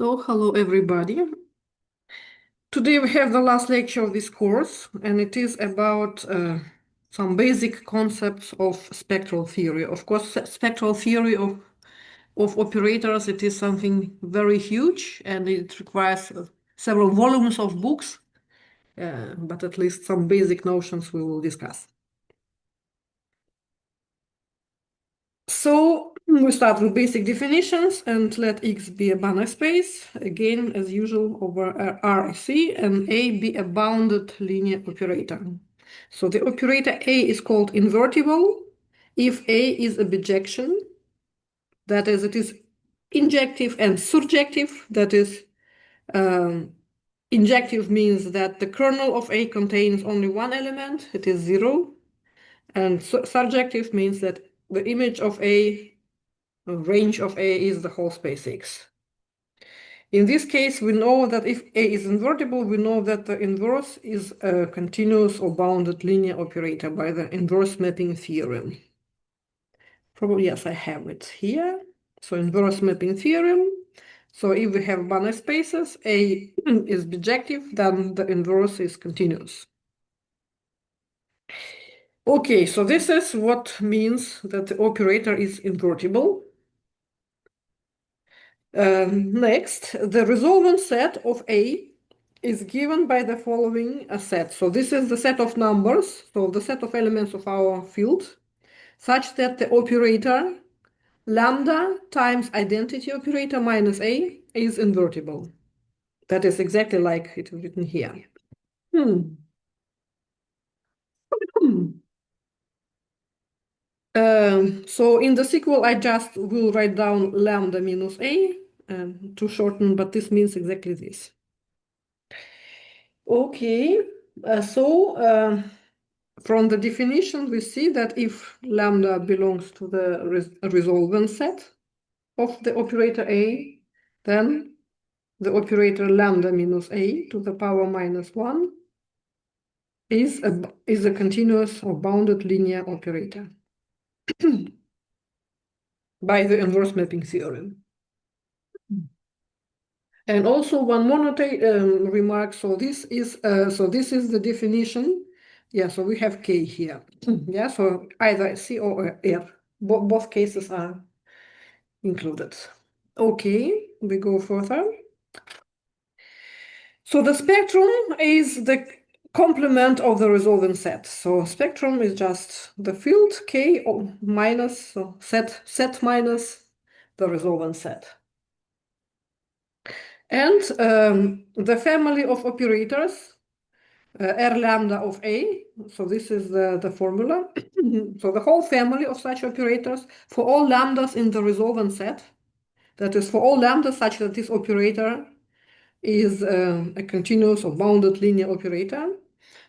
So, hello everybody. Today we have the last lecture of this course, and it is about some basic concepts of spectral theory. Of course, spectral theory of operators, it is something very huge, and it requires several volumes of books, but at least some basic notions we will discuss. So we start with basic definitions and let X be a Banach space, again, as usual, over RC, and A be a bounded linear operator. So the operator A is called invertible if A is a bijection, that is, it is injective and surjective, that is, injective means that the kernel of A contains only one element, it is 0, and surjective means that the image of A range of A is the whole space X. In this case, we know that if A is invertible, we know that the inverse is a continuous or bounded linear operator by the inverse mapping theorem. Probably, yes, I have it here. So inverse mapping theorem. So if we have Banach spaces, A is bijective, then the inverse is continuous. Okay, so this is what means that the operator is invertible. Next, the resolvent set of A is given by the following set. So this is the set of numbers, so the set of elements of our field, such that the operator lambda times identity operator minus A is invertible. That is exactly like it is written here. So in the sequel, I just will write down lambda minus A to shorten, but this means exactly this. Okay, from the definition, we see that if lambda belongs to the resolvent set of the operator A, then the operator lambda minus A to the power minus 1 is a continuous or bounded linear operator by the inverse mapping theorem. And also one more remark. So this is the definition. Yeah. So we have K here. Yeah. So either C or R. Both cases are included. Okay. We go further. So the spectrum is the complement of the resolvent set. So spectrum is just the field K minus, so set minus the resolvent set. And the family of operators, R lambda of A, so this is the formula. So the whole family of such operators for all lambdas in the resolvent set, that is for all lambdas such that this operator is a continuous or bounded linear operator.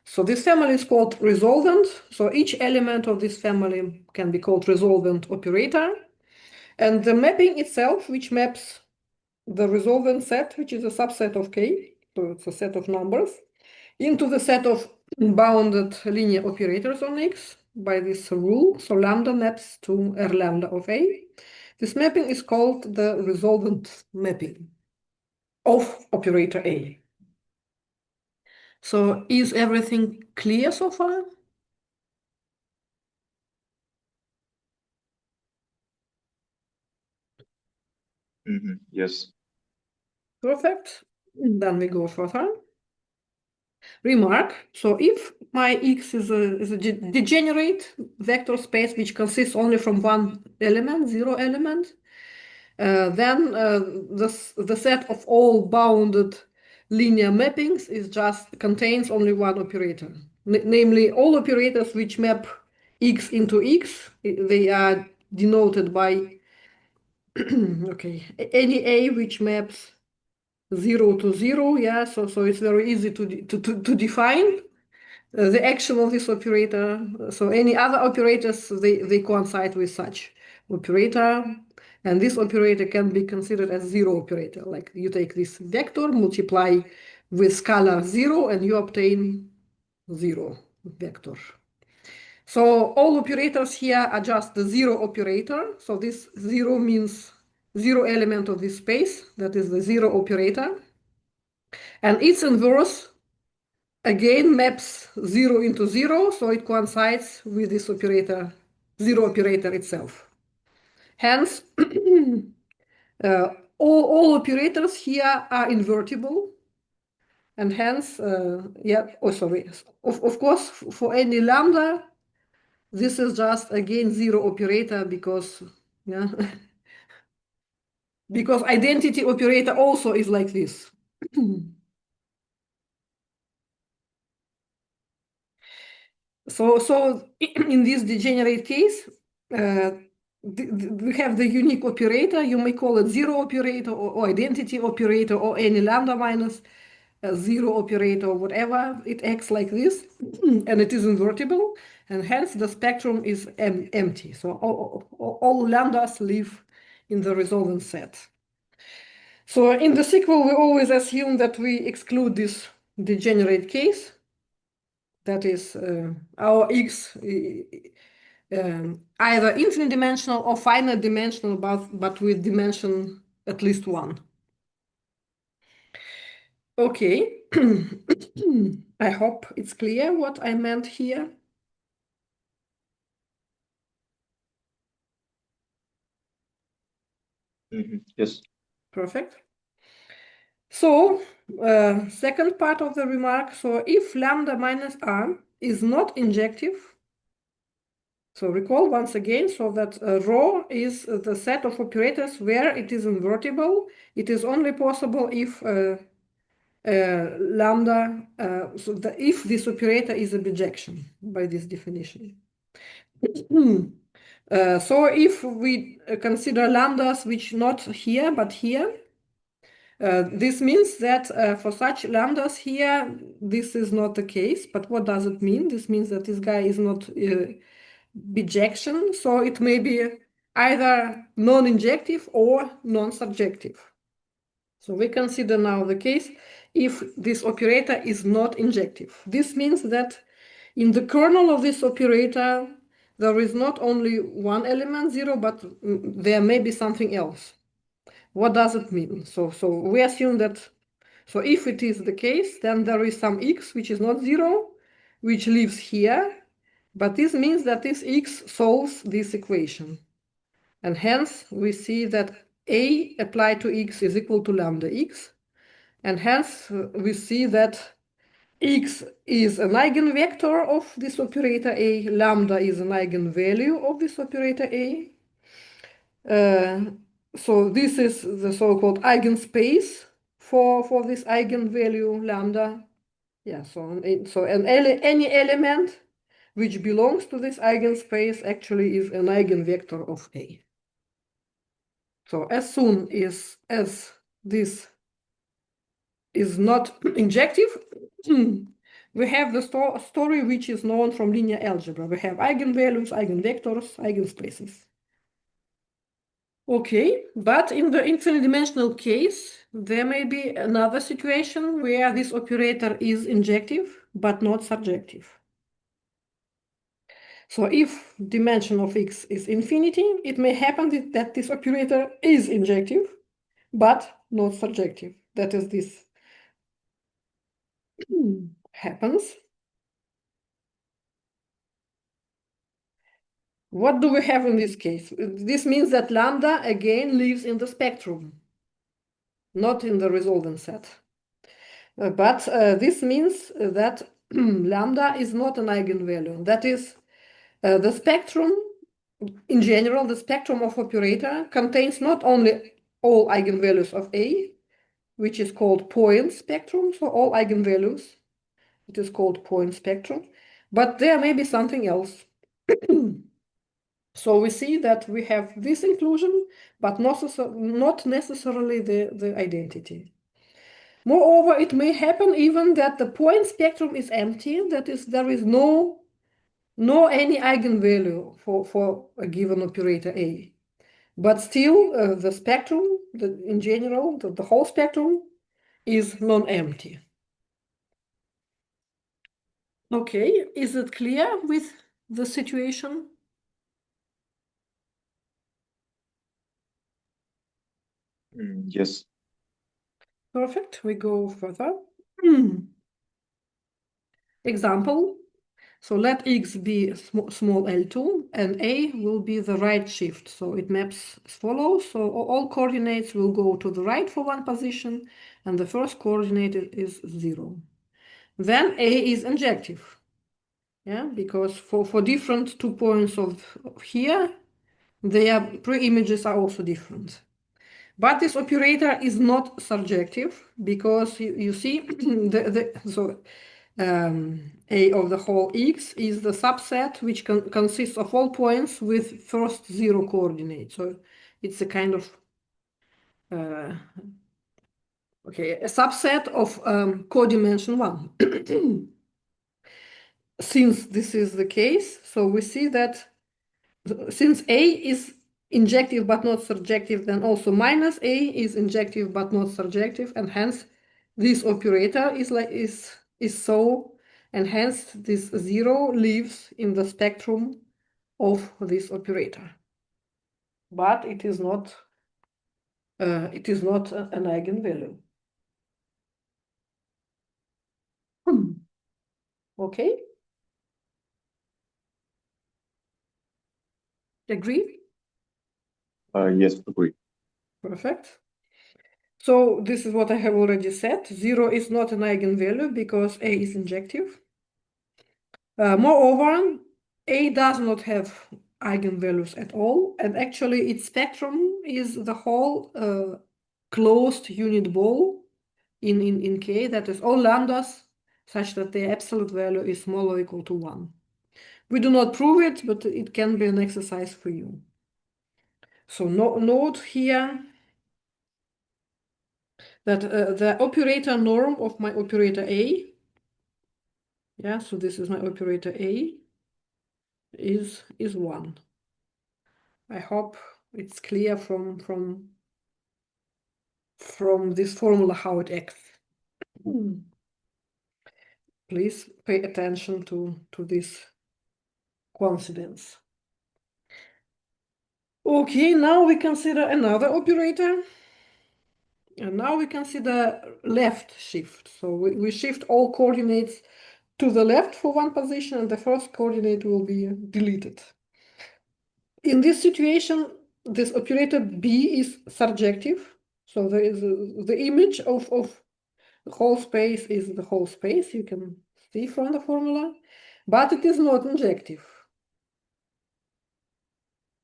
So this family is called resolvent. So each element of this family can be called resolvent operator. And the mapping itself, which maps the resolvent set, which is a subset of K, so it's a set of numbers, into the set of bounded linear operators on X by this rule. So lambda maps to R lambda of A. This mapping is called the resolvent mapping of operator A. So is everything clear so far? Yes. Perfect. Then we go further. Remark. So if my X is a degenerate vector space which consists only from one element, 0 element, then the set of all bounded linear mappings contains only one operator. Namely, all operators which map X into X, they are denoted by okay, any A which maps 0 to 0, yeah, so it's very easy to define the action of this operator. So any other operators, they coincide with such operator, and this operator can be considered as 0 operator. Like you take this vector, multiply with scalar 0, and you obtain 0 vector. So all operators here are just the 0 operator. So this 0 means zero element of this space, that is the zero operator. And its inverse again maps 0 into 0, so it coincides with this operator, zero operator itself. Hence, all operators here are invertible, and hence, of course, for any lambda, this is just again zero operator because, yeah, because identity operator also is like this. So in this degenerate case, we have the unique operator. You may call it zero operator or identity operator or any lambda minus zero operator or whatever. It acts like this, and it is invertible, and hence the spectrum is empty. So all lambdas live in the resolvent set. So in the sequel, we always assume that we exclude this degenerate case. That is our X either infinite dimensional or finite dimensional, but with dimension at least one. Okay, I hope it's clear what I meant here. Yes. Perfect. So, second part of the remark, so if lambda minus r is not injective, so recall once again, so that rho is the set of operators where it is invertible. It is only possible if lambda, if this operator is a bijection by this definition. So if we consider lambdas which not here but here, this means that for such lambdas here, this is not the case. But what does it mean? This means that this guy is not bijection, so it may be either non-injective or non-surjective. So we consider now the case if this operator is not injective. This means that in the kernel of this operator, there is not only one element, 0, but there may be something else. What does it mean? So we assume that, so if it is the case, then there is some x which is not 0, which lives here, but this means that this x solves this equation. And hence, we see that A applied to x is equal to lambda x. And hence, we see that x is an eigenvector of this operator A, lambda is an eigenvalue of this operator A. So this is the so-called eigenspace for this eigenvalue lambda. Yeah, any element which belongs to this eigenspace actually is an eigenvector of A. So as soon as this is not injective, we have the story which is known from linear algebra. We have eigenvalues, eigenvectors, eigenspaces. Okay, but in the infinite dimensional case, there may be another situation where this operator is injective but not surjective. So if dimension of x is infinity, it may happen that this operator is injective but not surjective. That is, this happens. What do we have in this case? This means that lambda again lives in the spectrum, not in the resolvent set. But this means that lambda is not an eigenvalue. That is, the spectrum, in general, the spectrum of operator contains not only all eigenvalues of A, which is called point spectrum, so all eigenvalues, it is called point spectrum, but there may be something else. So we see that we have this inclusion, but not necessarily the identity. Moreover, it may happen even that the point spectrum is empty, that is, there is no any eigenvalue for a given operator A. But still, the spectrum, in general, the whole spectrum is non-empty. Okay, is it clear with the situation? Yes. Perfect. We go further. Example. So let X be small L2 and A will be the right shift. So it maps as follows. So all coordinates will go to the right for one position and the first coordinate is 0. Then A is injective. Yeah, because for different 2 points of here, their pre-images are also different. But this operator is not surjective because you see A of the whole X is the subset which consists of all points with first 0 coordinate. So it's a kind of a subset of codimension 1. Since this is the case, so we see that since A is injective but not surjective, then also minus A is injective but not surjective, and hence this operator is so, and hence this 0 lives in the spectrum of this operator. But it is not an eigenvalue. Okay, agree? Yes, agree. Perfect. So this is what I have already said. 0 is not an eigenvalue because A is injective. Moreover, A does not have eigenvalues at all, and actually its spectrum is the whole closed unit ball in K, that is all lambdas such that the absolute value is smaller or equal to 1. We do not prove it, but it can be an exercise for you. So note here that the operator norm of my operator A, yeah, so this is my operator A, is 1. I hope it's clear from this formula how it acts. Please pay attention to this coincidence. Okay, now we consider another operator. And now we consider left shift. So we shift all coordinates to the left for one position and the first coordinate will be deleted. In this situation, this operator B is surjective. So there is the image of the whole space is the whole space, you can see from the formula, but it is not injective.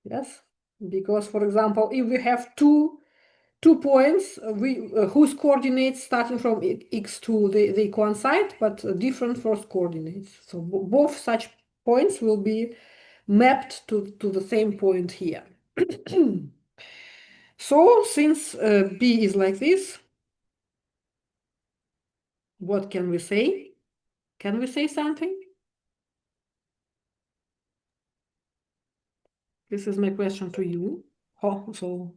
Yes, because for example, if we have two points whose coordinates starting from x2 they coincide, but different first coordinates. So both such points will be mapped to the same point here. So since B is like this, what can we say? Can we say something? This is my question to you. Oh, so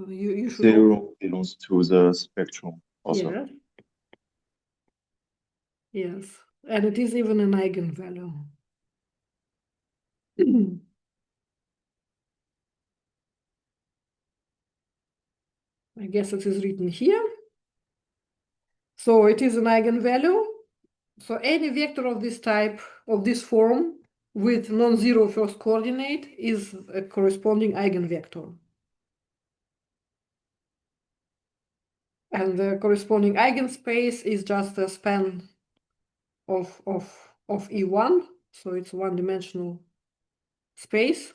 you should also. 0 belongs to the spectrum also. Yes. Yes. And it is even an eigenvalue. I guess it is written here. So it is an eigenvalue. So any vector of this type, of this form, with non-zero first coordinate is a corresponding eigenvector. And the corresponding eigenspace is just a span of E1. So it's one-dimensional space.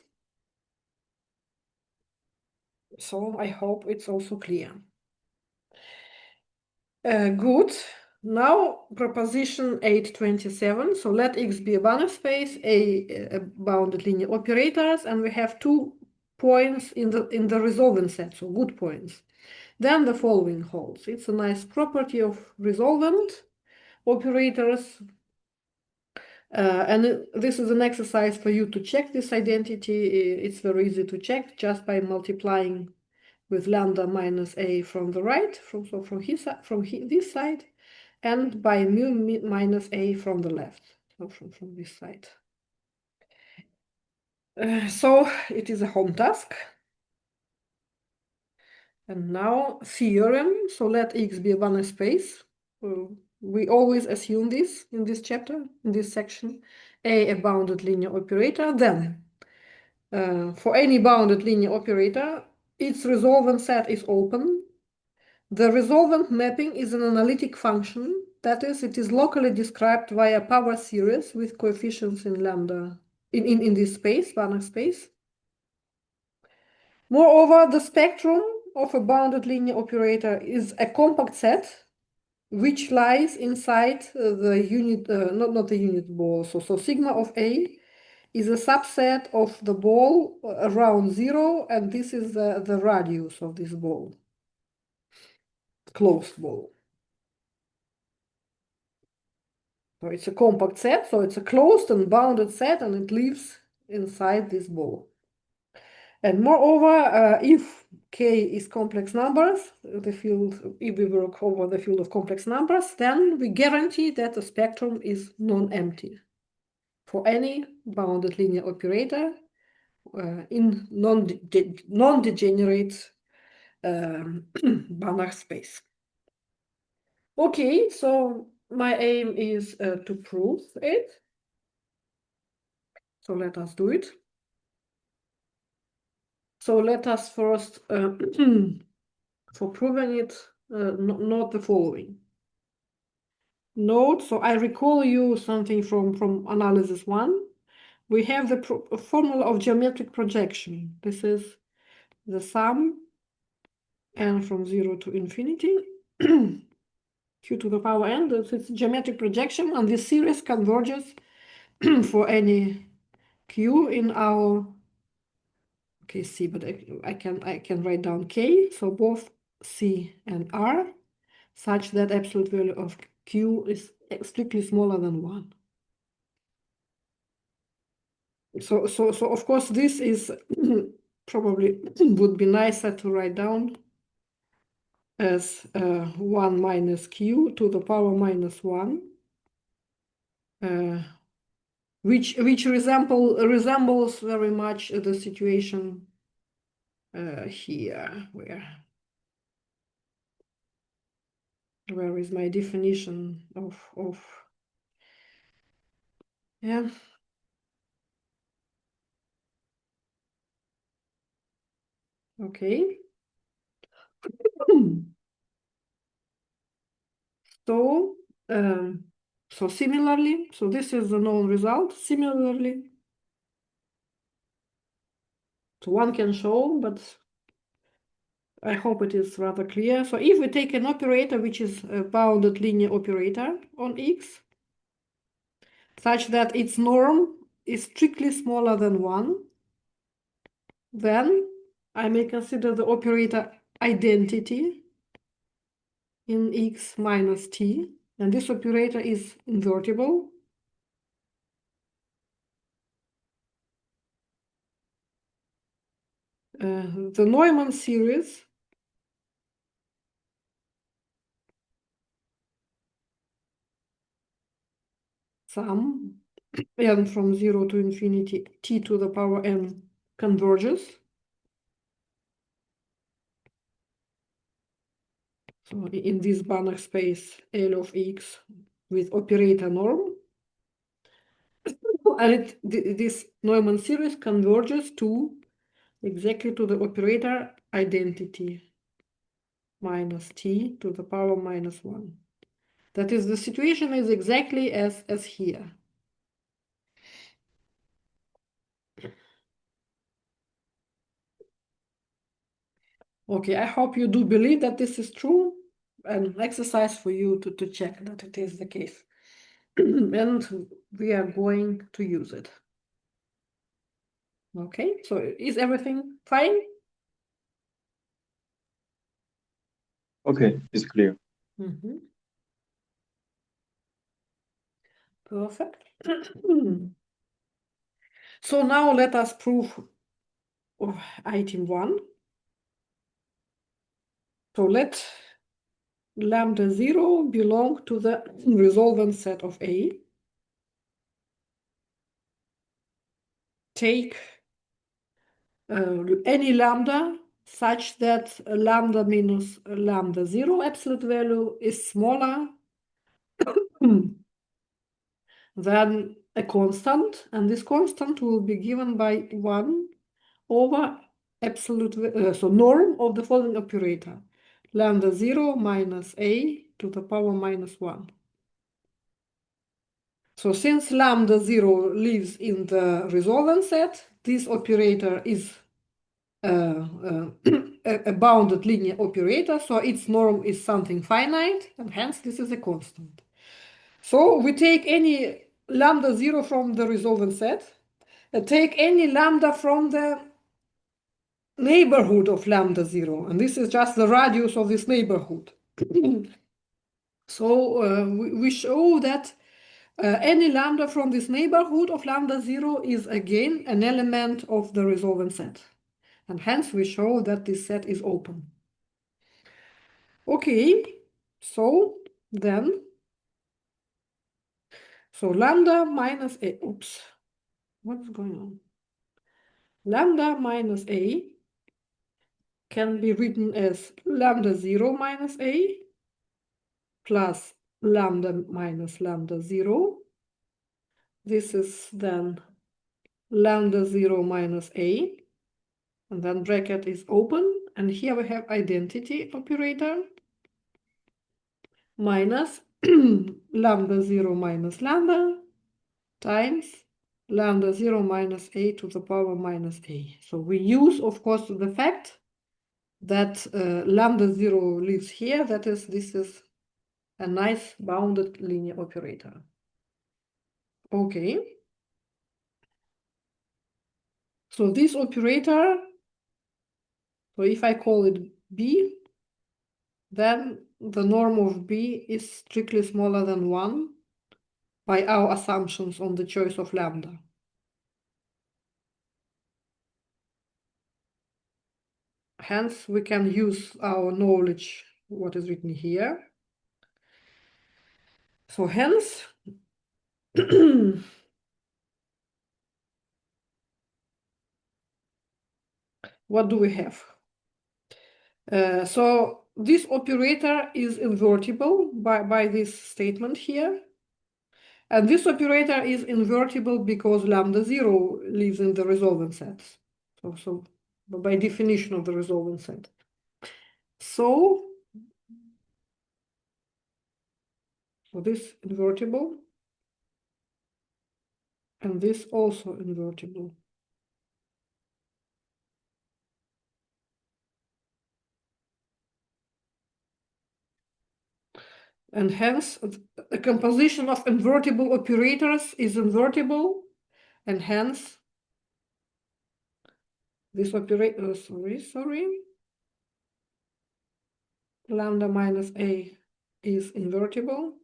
So I hope it's also clear. Good. Now proposition 827. So let X be a Banach space, a bounded linear operators, and we have 2 points in the resolvent set, so good points. Then the following holds. It's a nice property of resolvent operators. And this is an exercise for you to check this identity. It's very easy to check just by multiplying with lambda minus a from the right, from this side, and by mu minus a from the left, so from this side. So it is a home task. And now theorem. So let X be a Banach space. We always assume this in this chapter, in this section. A bounded linear operator. Then, for any bounded linear operator, its resolvent set is open. The resolvent mapping is an analytic function. That is, it is locally described via power series with coefficients in lambda in this space, Banach space. Moreover, the spectrum of a bounded linear operator is a compact set which lies inside the unit, not the unit ball. So sigma of A is a subset of the ball around 0, and this is the radius of this ball, closed ball. So it's a compact set, so it's a closed and bounded set, and it lives inside this ball. And moreover, if K is complex numbers, the field, if we work over the field of complex numbers, then we guarantee that the spectrum is non-empty for any bounded linear operator in non-degenerate Banach space. Okay, so my aim is to prove it. So let us do it. So let us first, for proving it, note the following. Note, so I recall you something from analysis 1. We have the formula of geometric projection. This is the sum n from 0 to infinity, q to the power n. It's geometric projection, and this series converges for any q in our, okay, C, but I can write down K, so both C and R, such that absolute value of Q is strictly smaller than 1. So of course, this is probably would be nicer to write down as 1 minus Q to the power minus 1, which resembles very much the situation here, where is my definition of yeah. Okay. So, so similarly, so this is the known result. Similarly, so one can show, but I hope it is rather clear. So if we take an operator which is a bounded linear operator on X, such that its norm is strictly smaller than 1, then I may consider the operator identity in X minus t, and this operator is invertible. The Neumann series sum n from 0 to infinity t to the power n converges. So in this Banach space L of X with operator norm, and this Neumann series converges to exactly to the operator identity minus t to the power minus 1. That is, the situation is exactly as here. Okay, I hope you do believe that this is true. An exercise for you to check that it is the case. And we are going to use it. Okay, so is everything fine? Okay, it's clear. Perfect. So now let us prove item 1. So let lambda 0 belong to the resolvent set of A. Take any lambda such that lambda minus lambda 0 absolute value is smaller than a constant, and this constant will be given by 1 over absolute, so norm of the following operator, lambda 0 minus a to the power minus 1. So since lambda 0 lives in the resolvent set, this operator is a bounded linear operator, so its norm is something finite, and hence this is a constant. So we take any lambda 0 from the resolvent set, take any lambda from the neighborhood of lambda 0, and this is just the radius of this neighborhood. So we show that any lambda from this neighborhood of lambda 0 is again an element of the resolvent set. And hence we show that this set is open. Okay, so then, so lambda minus a, oops, what's going on? Lambda minus a can be written as lambda 0 minus a plus lambda minus lambda 0. This is then lambda 0 minus a, and then bracket is open, and here we have identity operator minus lambda 0 minus lambda times lambda 0 minus a to the power minus a. So we use, of course, the fact that lambda 0 lives here, that is, this is a nice bounded linear operator. Okay. So this operator, so if I call it B, then the norm of B is strictly smaller than 1 by our assumptions on the choice of lambda. Hence, we can use our knowledge, what is written here. So hence, what do we have? So this operator is invertible by this statement here. And this operator is invertible because lambda 0 lives in the resolvent set. So by definition of the resolvent set. So this invertible, and this also invertible. And hence, the composition of invertible operators is invertible, and hence, this operator, lambda minus a is invertible.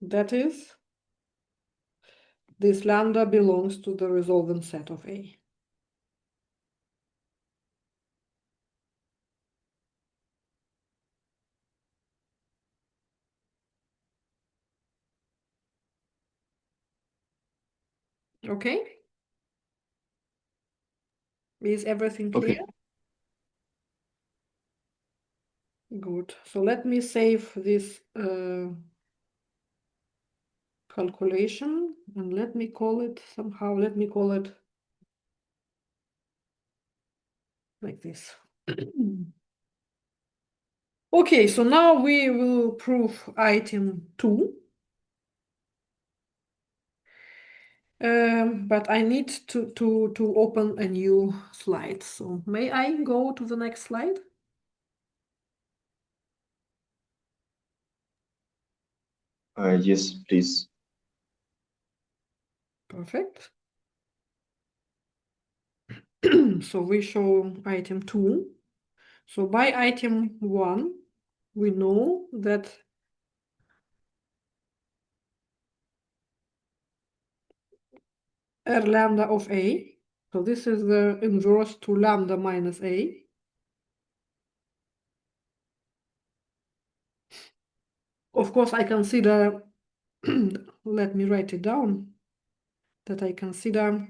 That is, this lambda belongs to the resolvent set of A. Okay? Is everything clear? Okay. Good. So let me save this calculation, and let me call it somehow, let me call it like this. Okay, so now we will prove item 2. But I need to open a new slide. So may I go to the next slide? Yes, please. Perfect. So we show item 2. So by item 1, we know that R lambda of A, so this is the inverse to lambda minus A. Of course, I consider, let me write it down, that I consider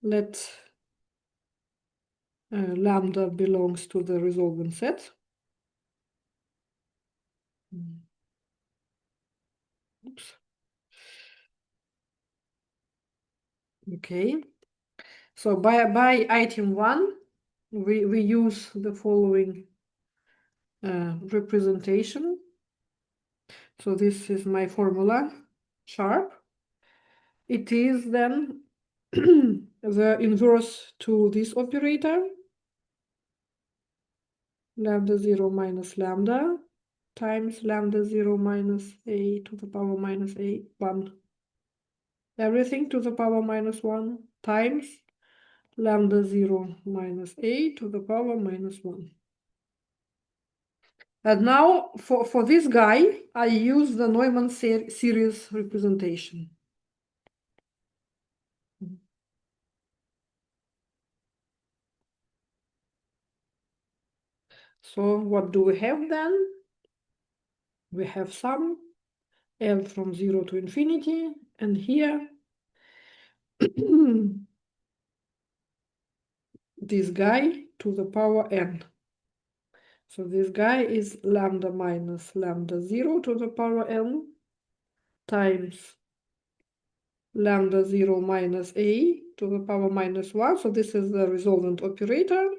let lambda belongs to the resolving set. Oops. Okay. So by item 1, we use the following representation. So this is my formula, sharp. It is then the inverse to this operator, lambda 0 minus lambda times lambda 0 minus a to the power minus a 1. Everything to the power minus 1 times lambda 0 minus a to the power minus 1. And now for this guy, I use the Neumann series representation. So what do we have then? We have sum L from 0 to infinity, and here this guy to the power n. So this guy is lambda minus lambda 0 to the power n times lambda 0 minus a to the power minus 1. So this is the resolvent operator.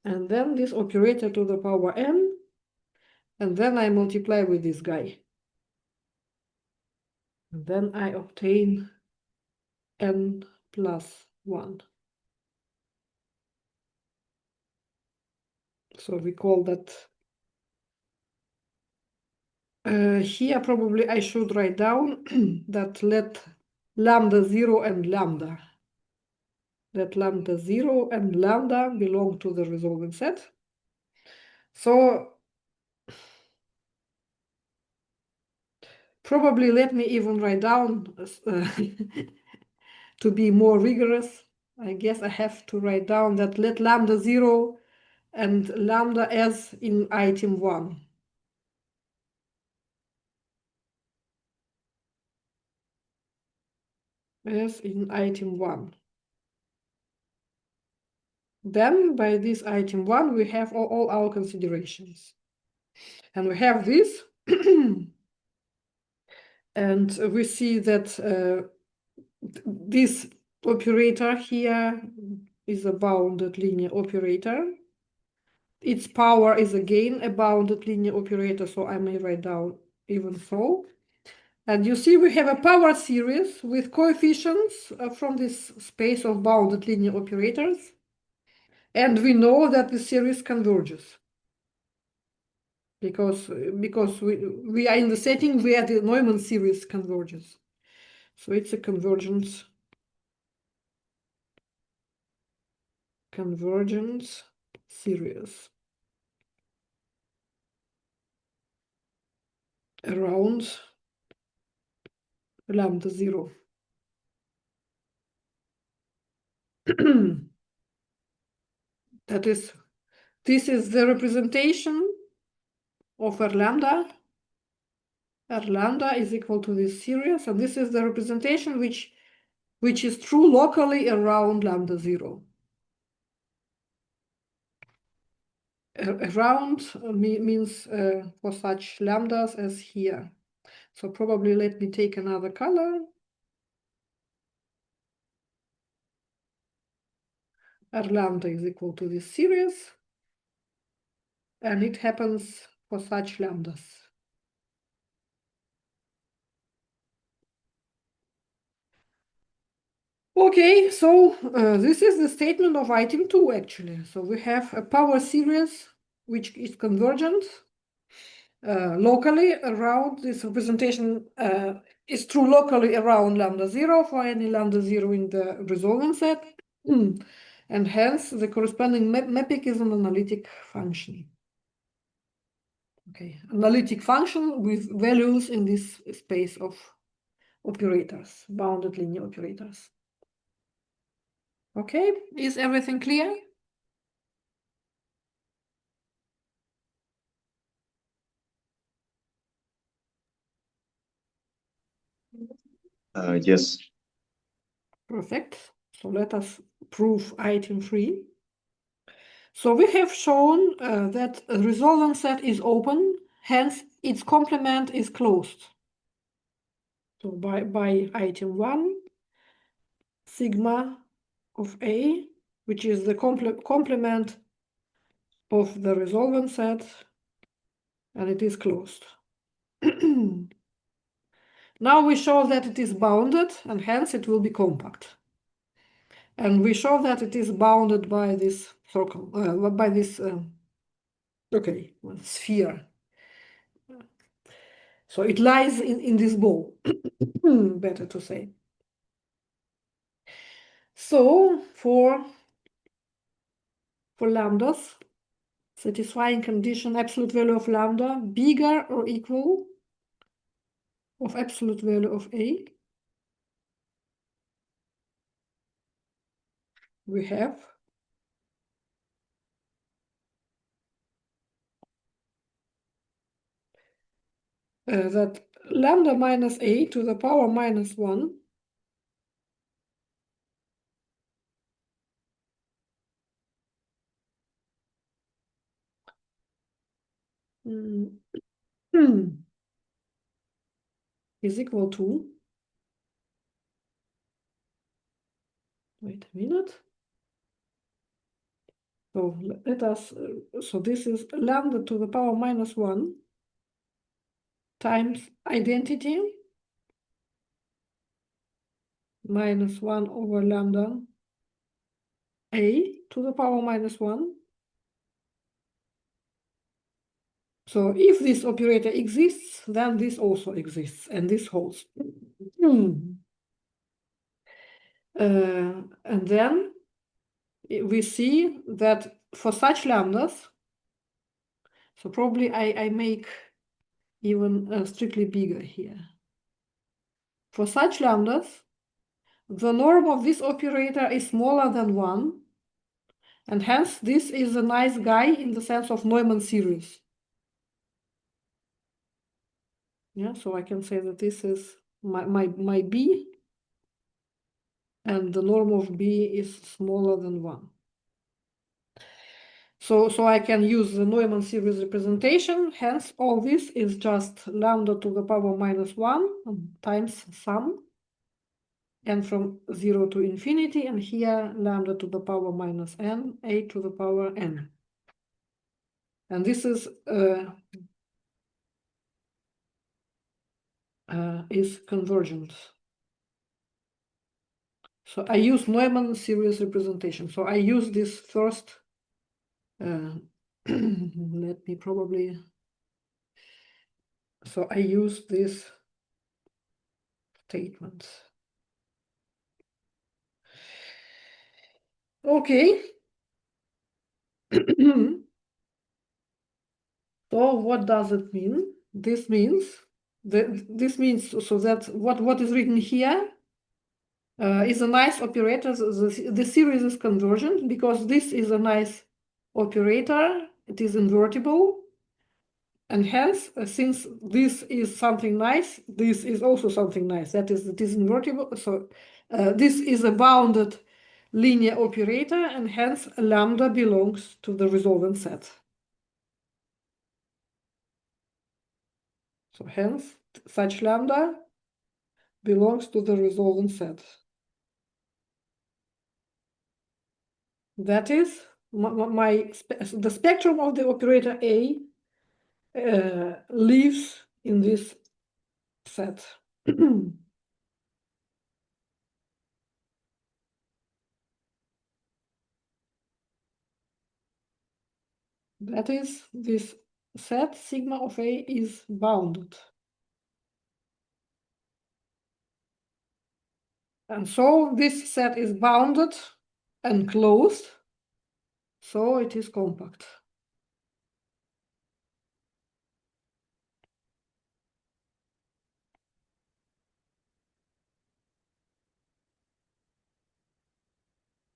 And then this operator to the power n. And then I multiply with this guy. And then I obtain n plus 1. So we call that. Here probably I should write down that let lambda 0 and lambda. Let lambda 0 and lambda belong to the resolving set. So probably let me even write down to be more rigorous. I guess I have to write down that let lambda 0 and lambda as in item 1. As in item 1. Then by this item 1, we have all our considerations. And we have this. And we see that this operator here is a bounded linear operator. Its power is again a bounded linear operator, so I may write down even so. And you see we have a power series with coefficients from this space of bounded linear operators. And we know that the series converges. Because we are in the setting where the Neumann series converges. So it's a convergence series around lambda 0. That is, this is the representation of R lambda. R lambda is equal to this series, and this is the representation which is true locally around lambda 0. Around means for such lambdas as here. So probably let me take another color. R lambda is equal to this series, and it happens for such lambdas. Okay, so this is the statement of item 2 actually. So we have a power series which is convergent locally around this representation is true locally around lambda 0 for any lambda 0 in the resolving set. And hence the corresponding mapping is an analytic function. Okay, analytic function with values in this space of operators, bounded linear operators. Okay, is everything clear? Yes. Perfect. So let us prove item 3. So we have shown that a resolvent set is open, hence its complement is closed. So by item 1, sigma of A, which is the complement of the resolvent set, and it is closed. Now we show that it is bounded, and hence it will be compact. And we show that it is bounded by this circle, by this sphere. So it lies in this ball, better to say. So for lambdas, satisfying condition absolute value of lambda bigger or equal of absolute value of A, we have that lambda minus A to the power minus 1 is equal to, wait a minute. So let us, so this is lambda to the power minus 1 times identity minus 1 over lambda A to the power minus 1. So if this operator exists, then this also exists, and this holds. And then we see that for such lambdas, so probably I make even strictly bigger here. For such lambdas, the norm of this operator is smaller than 1, and hence this is a nice guy in the sense of Neumann series. Yeah, so I can say that this is my B, and the norm of B is smaller than 1. So I can use the Neumann series representation, hence all this is just lambda to the power minus 1 times sum, and from 0 to infinity, and here lambda to the power minus n, A to the power n. And this is convergent. So I use Neumann series representation. So I use this first, let me probably, so I use this statement. Okay. So what does it mean? This means so that what is written here is a nice operator. The series is convergent because this is a nice operator. It is invertible. And hence, since this is something nice, this is also something nice. That is, it is invertible. So this is a bounded linear operator, and hence lambda belongs to the resolvent set. So hence, such lambda belongs to the resolvent set. That is, the spectrum of the operator A lives in this set. That is, this set sigma of A is bounded. And so this set is bounded and closed, so it is compact.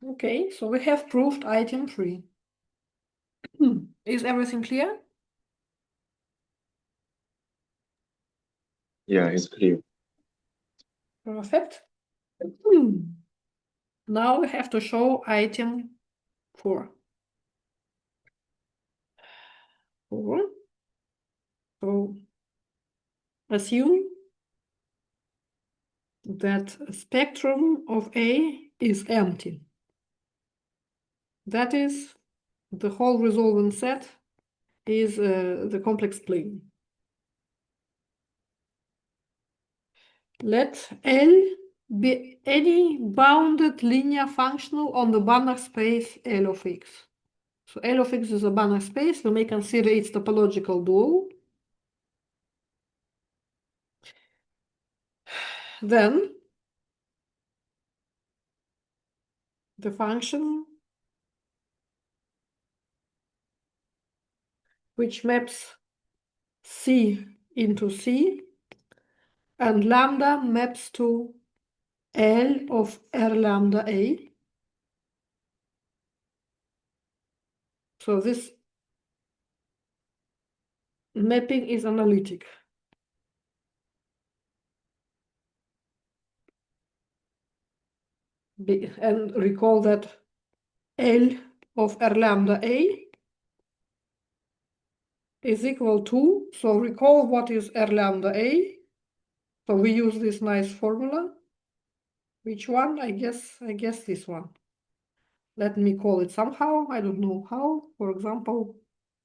Okay, so we have proved item 3. Is everything clear? Yeah, it's clear. Perfect. Now we have to show item 4. 4. So assume that a spectrum of A is empty. That is, the whole resolvent set is the complex plane. Let L be any bounded linear functional on the Banach space L of x. So L of x is a Banach space. We may consider its topological dual. Then the function which maps C into C and lambda maps to L of R lambda A. So this mapping is analytic. And recall that L of R lambda A is equal to, so recall what is R lambda A. So we use this nice formula. Which one? I guess this one. Let me call it somehow. I don't know how. For example,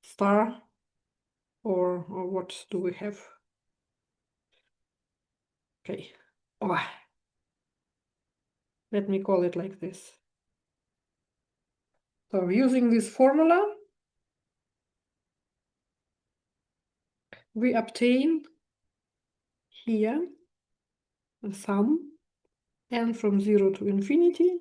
star or what do we have? Okay. Oh, let me call it like this. So using this formula, we obtain here a sum n from 0 to infinity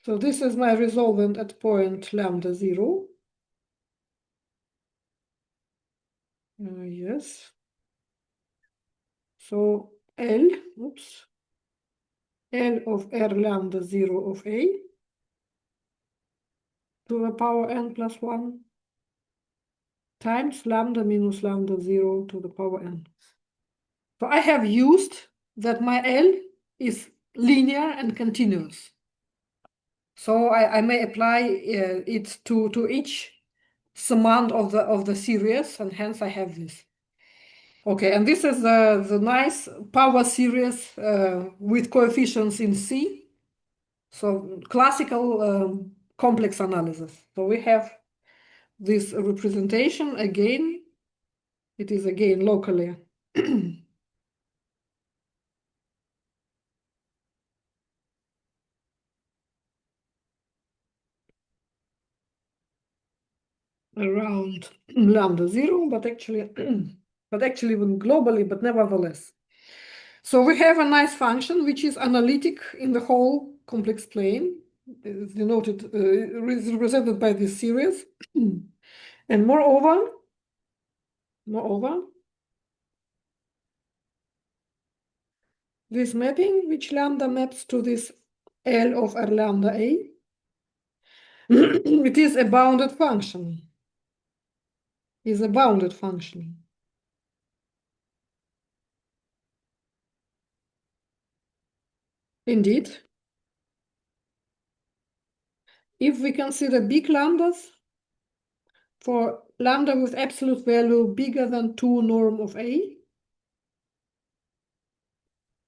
so this is my resolvent at point lambda 0. Yes. So L, oops, L of R lambda 0 of A to the power n plus 1 times lambda minus lambda 0 to the power n. So I have used that my L is linear and continuous. So I may apply it to each summand of the series, and hence I have this. Okay, and this is the nice power series with coefficients in C. So classical complex analysis. So we have this representation again. It is again locally. Around lambda 0, but actually even globally, but nevertheless. So we have a nice function which is analytic in the whole complex plane, is denoted, is represented by this series. And moreover, this mapping, which lambda maps to this L of R lambda A, it is a bounded function. Is a bounded function. Indeed, if we consider big lambdas, for lambda with absolute value bigger than 2 norm of A,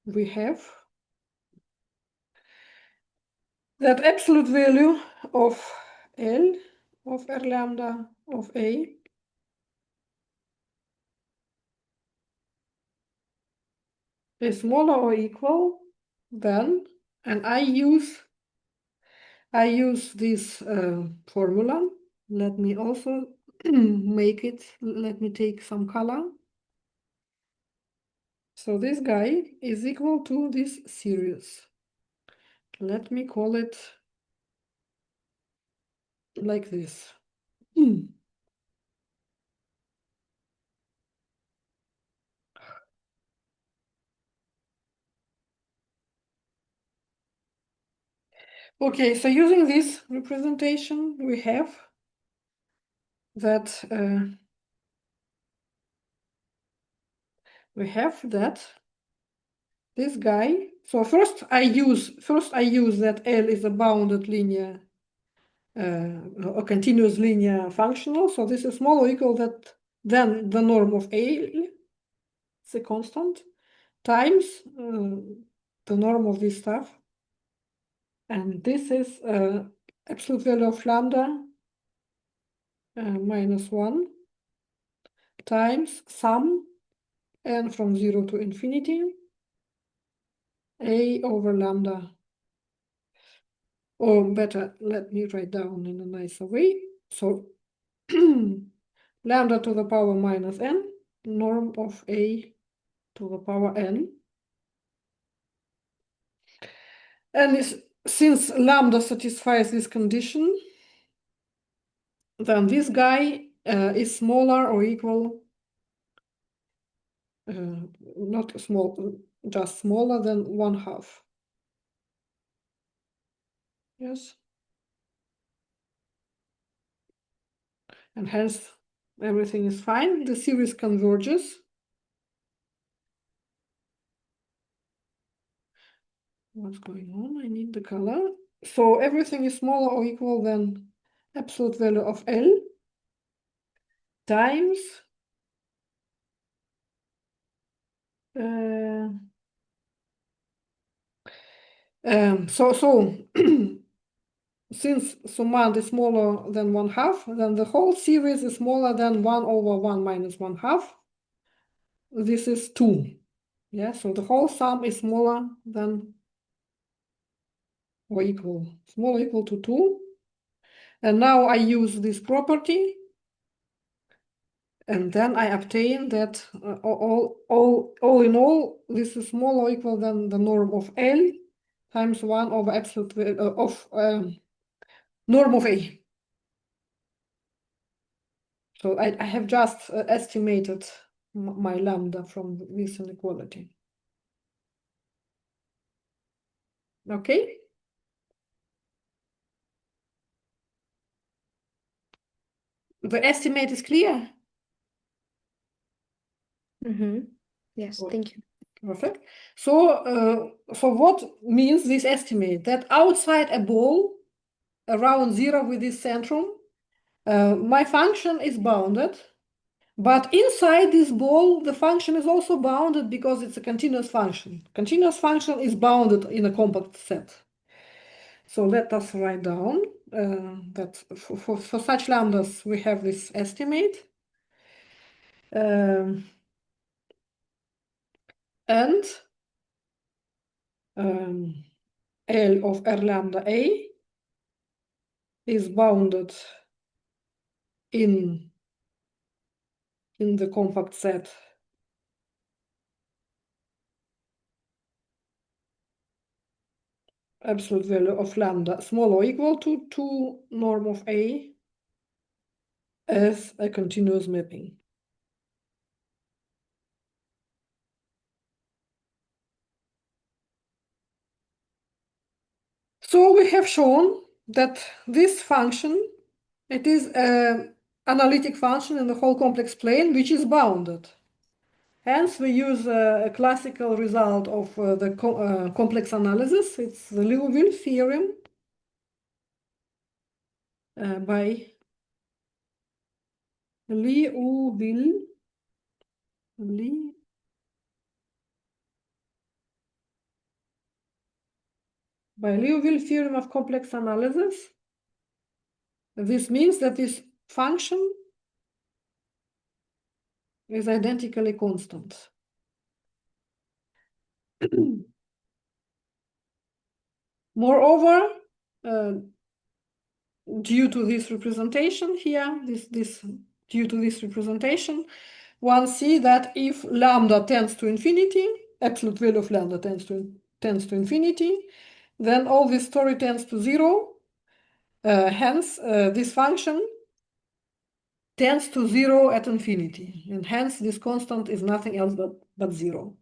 we have that absolute value of L of R lambda of A is smaller or equal than, and I use this formula. Let me also make it, let me take some color. So this guy is equal to this series. Let me call it like this. Okay, so using this representation, we have that this guy. So first I use that L is a bounded linear, a continuous linear functional. So this is smaller or equal than the norm of A, it's a constant, times the norm of this stuff. And this is absolute value of lambda minus 1 times sum n from 0 to infinity A over lambda. Or better, let me write down in a nicer way. So lambda to the power minus n, norm of A to the power n. And since lambda satisfies this condition, then this guy is smaller or equal, not small, just smaller than 1/2. Yes. And hence everything is fine. The series converges. What's going on? I need the color. So everything is smaller or equal than absolute value of L times so since summand is smaller than 1/2, then the whole series is smaller than 1 over 1 minus 1/2. This is 2. Yeah, so the whole sum is smaller than or equal, smaller or equal to 2. And now I use this property, and then I obtain that all in all, this is smaller or equal than the norm of L times 1 over absolute of norm of A. So I have just estimated my lambda from this inequality. Okay? The estimate is clear? Yes, Oh, thank you. perfect. So what means this estimate? That outside a ball around 0 with this centrum, my function is bounded, but inside this ball, the function is also bounded because it's a continuous function. Continuous function is bounded in a compact set. So let us write down that for such lambdas, we have this estimate. And L of R lambda A is bounded in the compact set absolute value of lambda small or equal to 2 norm of A as a continuous mapping. So we have shown that this function, it is an analytic function in the whole complex plane, which is bounded. Hence, we use a classical result of the complex analysis. It's the Liouville theorem by Liouville theorem of complex analysis. This means that this function is identically constant. Moreover, due to this representation here, due to this representation, one see that if lambda tends to infinity, absolute value of lambda tends to infinity, then all this story tends to 0. Hence, this function tends to 0 at infinity, and hence this constant is nothing else but 0.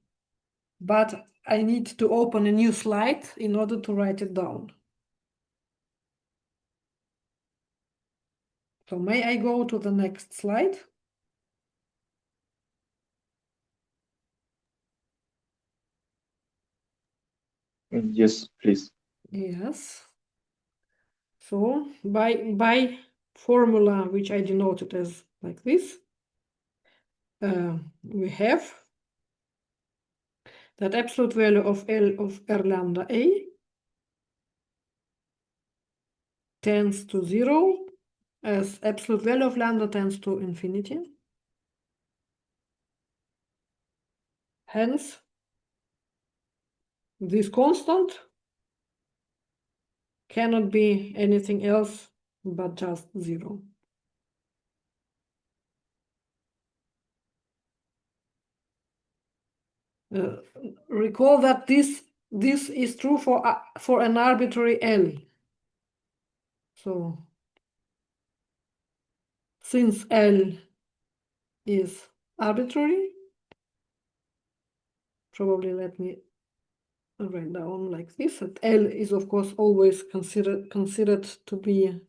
But I need to open a new slide in order to write it down. So may I go to the next slide? Yes, please. Yes. So by formula, which I denoted as like this, we have that absolute value of L of R lambda A tends to 0 as absolute value of lambda tends to infinity. Hence, this constant cannot be anything else but just 0. Recall that this is true for an arbitrary L. So since L is arbitrary, probably let me write down like this, that L is of course always considered to be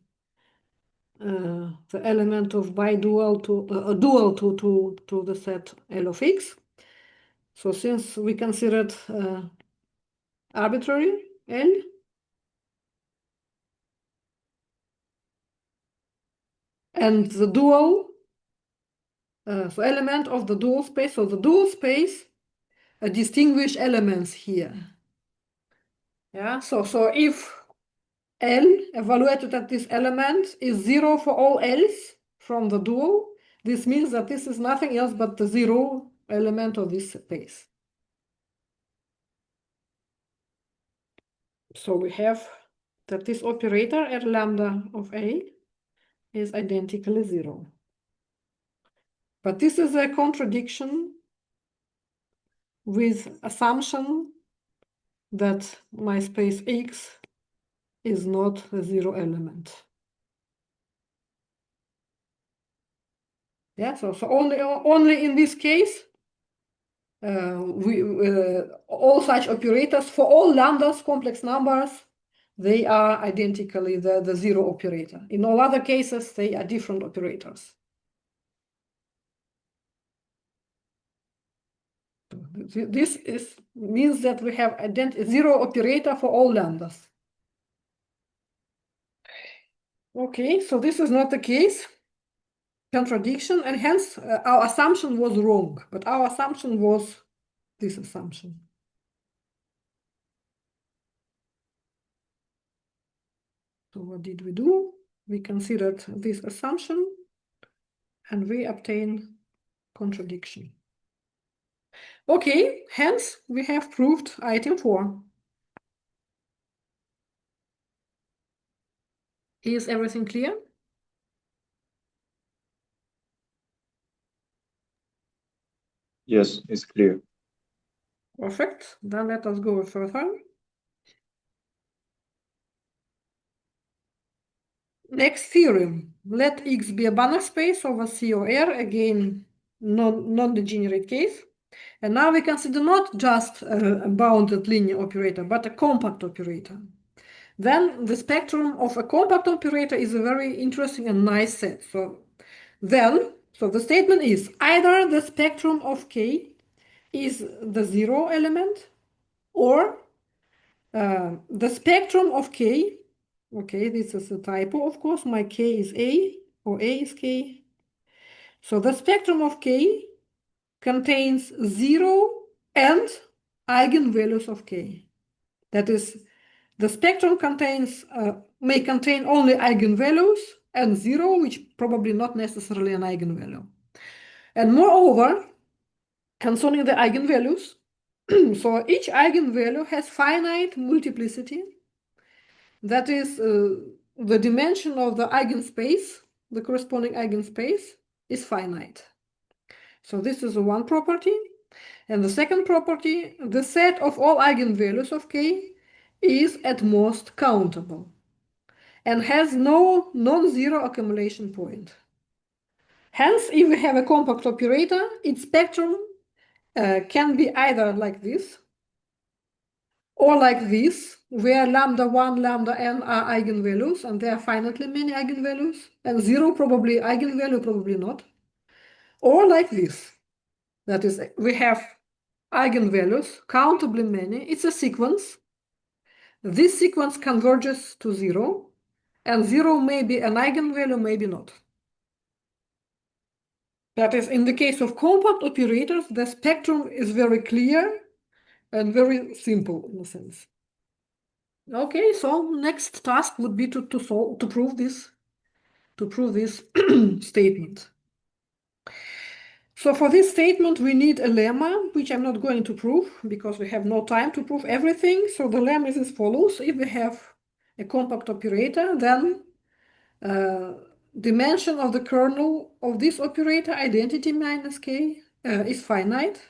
the element of dual to the set L of X. So since we considered arbitrary L, and the dual, so element of the dual space, so the dual space distinguish elements here. Yeah, so if L evaluated at this element is 0 for all L's from the dual, this means that this is nothing else but the 0 element of this space. So we have that this operator R lambda of A is identically 0. But this is a contradiction with assumption that my space X is not a 0 element. Yeah, so only in this case all such operators for all lambdas complex numbers, they are identically the 0 operator. In all other cases, they are different operators. This means that we have 0 operator for all lambdas. Okay, so this is not the case. Contradiction, and hence our assumption was wrong, but our assumption was this assumption. So what did we do? We considered this assumption and we obtain contradiction. Okay, hence we have proved item 4. Is everything clear? Yes, it's clear. Perfect. Then let us go further. Next theorem. Let X be a Banach space over C or R, again, non-degenerate case. And now we consider not just a bounded linear operator, but a compact operator. Then the spectrum of a compact operator is a very interesting and nice set. So the statement is either the spectrum of K is the 0 element, or the spectrum of K, okay, this is a typo, of course, my K is A, or A is K. So the spectrum of K contains 0 and eigenvalues of K. That is, the spectrum may contain only eigenvalues and 0, which probably not necessarily an eigenvalue. And moreover, concerning the eigenvalues, so each eigenvalue has finite multiplicity. That is, the dimension of the eigenspace, the corresponding eigenspace, is finite. So this is one property. And the second property, the set of all eigenvalues of K is at most countable and has no non-zero accumulation point. Hence, if we have a compact operator, its spectrum can be either like this or like this, where lambda1, lambda n are eigenvalues, and there are finitely many eigenvalues, and 0 probably eigenvalue, probably not. Or like this, that is, we have eigenvalues, countably many. It's a sequence. This sequence converges to 0, and 0 may be an eigenvalue, maybe not. That is, in the case of compact operators, the spectrum is very clear and very simple in a sense. Okay, so next task would be to prove this statement. So for this statement, we need a lemma, which I'm not going to prove because we have no time to prove everything. So the lemma is as follows. If we have a compact operator, then dimension of the kernel of this operator, identity minus k, is finite.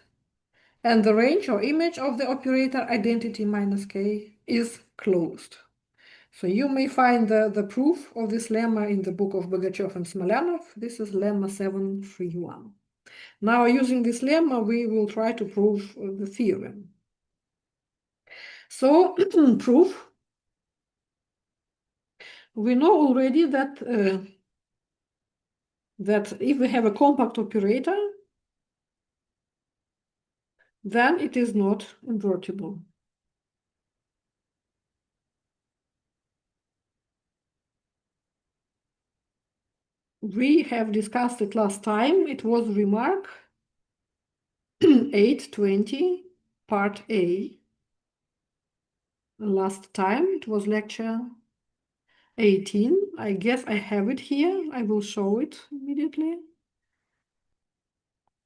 And the range or image of the operator, identity minus k, is closed. So you may find the proof of this lemma in the book of Bogachev and Smolyanov. This is lemma 731. Now, using this lemma, we will try to prove the theorem. So, proof. We know already that if we have a compact operator, then it is not invertible. We have discussed it last time. It was remark 820, part A. Last time it was lecture 18. I guess I have it here. I will show it immediately.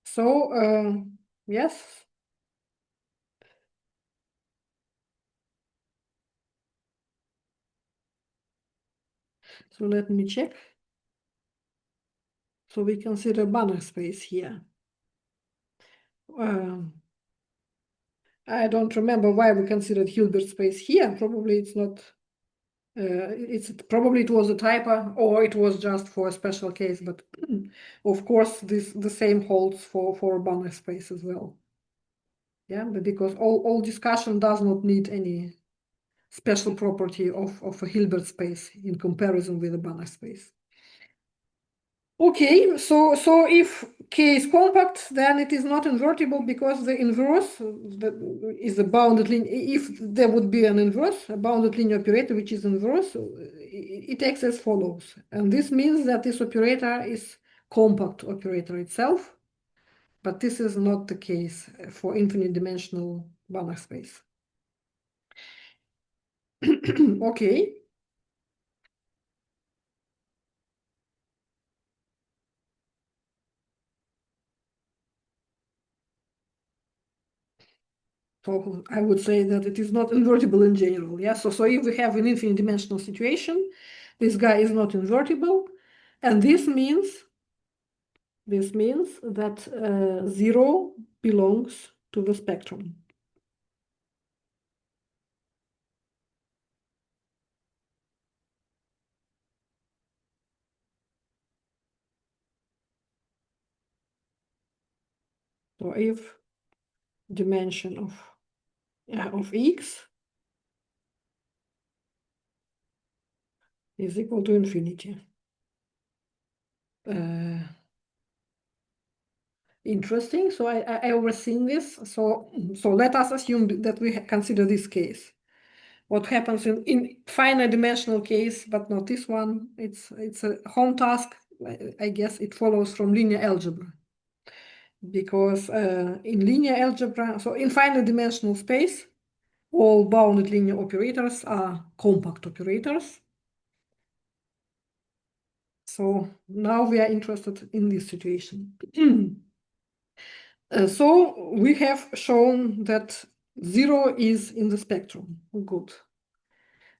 So, yes. So let me check. So we consider Banach space here. I don't remember why we considered Hilbert space here. Probably it's not. Probably it was a typo, or it was just for a special case. But of course, the same holds for Banach space as well. Yeah, but because all discussion does not need any special property of a Hilbert space in comparison with a Banach space. Okay, so if K is compact, then it is not invertible because the inverse is a bounded linear. If there would be an inverse, a bounded linear operator which is inverse, it acts as follows. And this means that this operator is compact operator itself, but this is not the case for infinite dimensional Banach space. Okay. So I would say that it is not invertible in general. Yeah. So if we have an infinite dimensional situation, this guy is not invertible, and this means that 0 belongs to the spectrum. So if dimension of x is equal to infinity. Interesting. So I overseen this. So let us assume that we consider this case. What happens in finite dimensional case, but not this one. It's a home task. I guess it follows from linear algebra. Because in linear algebra, so in finite dimensional space, all bounded linear operators are compact operators. So now we are interested in this situation. So we have shown that 0 is in the spectrum. Good.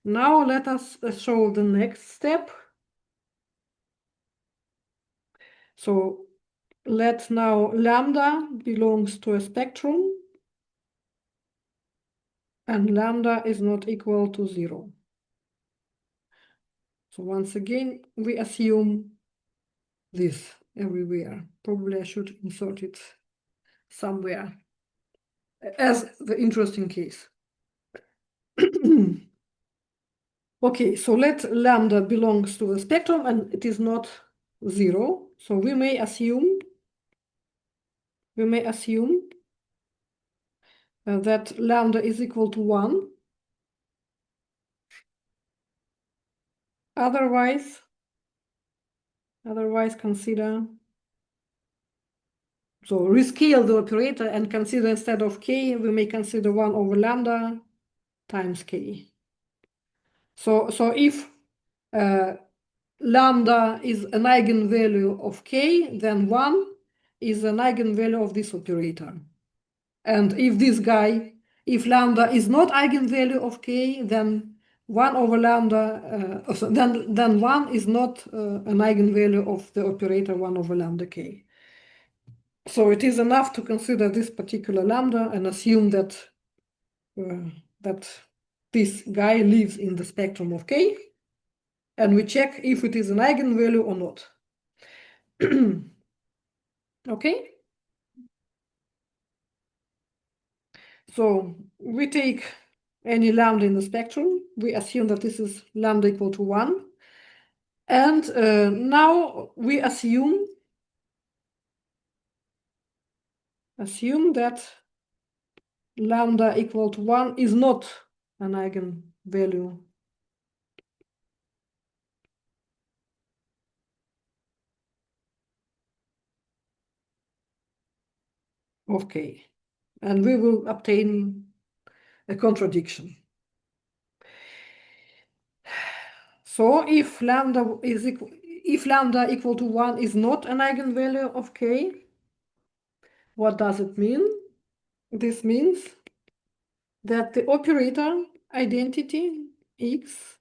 Now let us show the next step. So let now lambda belongs to a spectrum and lambda is not equal to 0. So once again, we assume this everywhere. Probably I should insert it somewhere as the interesting case. Okay, so let lambda belongs to the spectrum and it is not 0. So we may assume that lambda is equal to 1. Otherwise consider, so rescale the operator and consider instead of k, we may consider 1 over lambda times k. So if lambda is an eigenvalue of k, then 1 is an eigenvalue of this operator. And if lambda is not eigenvalue of k, then 1 over lambda, then 1 is not an eigenvalue of the operator 1 over lambda k. So it is enough to consider this particular lambda and assume that this guy lives in the spectrum of k, and we check if it is an eigenvalue or not. Okay? So we take any lambda in the spectrum, we assume that this is lambda equal to 1. And now we assume that lambda equal to 1 is not an eigenvalue of k. And we will obtain a contradiction. So if lambda equal to 1 is not an eigenvalue of k, what does it mean? This means that the operator identity x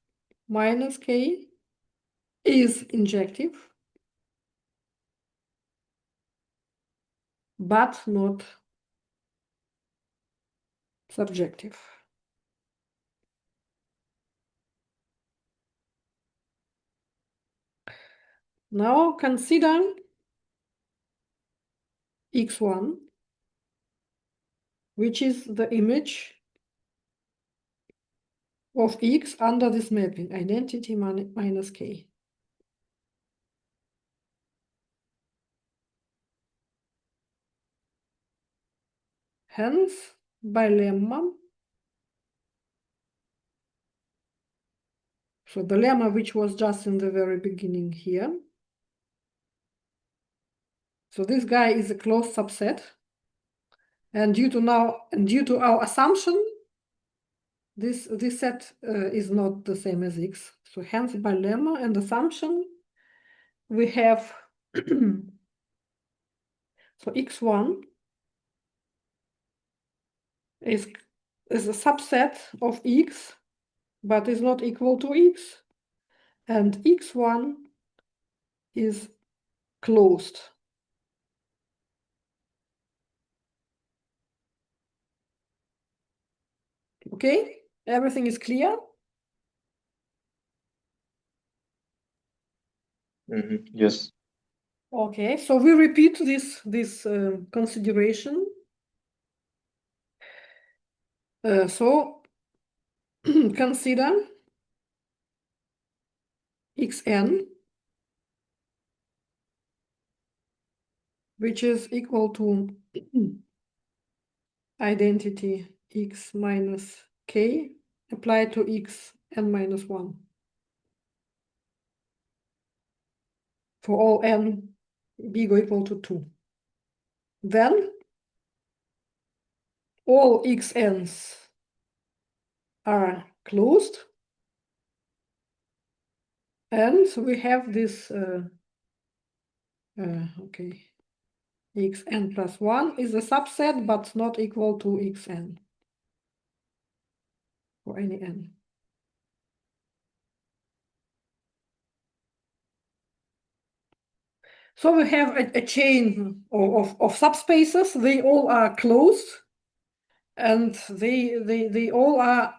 minus k is injective, but not surjective. Now consider x1, which is the image of x under this mapping, identity minus k. Hence, by lemma, so the lemma which was just in the very beginning here. So this guy is a closed subset. And due to our assumption, this set is not the same as x. So hence by lemma and assumption, we have so x1 is a subset of x, but is not equal to x, and x1 is closed. Okay, everything is clear? Yes. Okay, so we repeat this consideration. So consider xn, which is equal to identity x minus k applied to x n minus 1 for all n big or equal to 2. Then all xn's are closed, and we have this okay, xn plus 1 is a subset but not equal to xn for any n. So we have a chain of subspaces. They all are closed, and they all are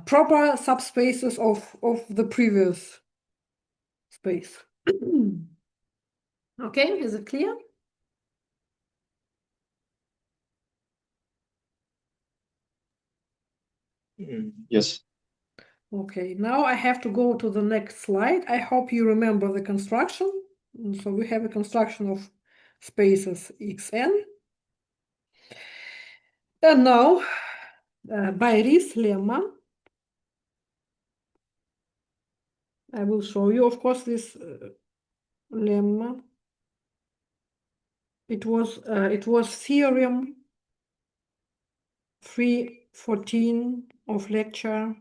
proper subspaces of the previous space. Okay, is it clear? Yes. Okay, now I have to go to the next slide. I hope you remember the construction. So we have a construction of spaces xn. And now, by this lemma, I will show you, of course, this lemma. It was theorem 314 of lecture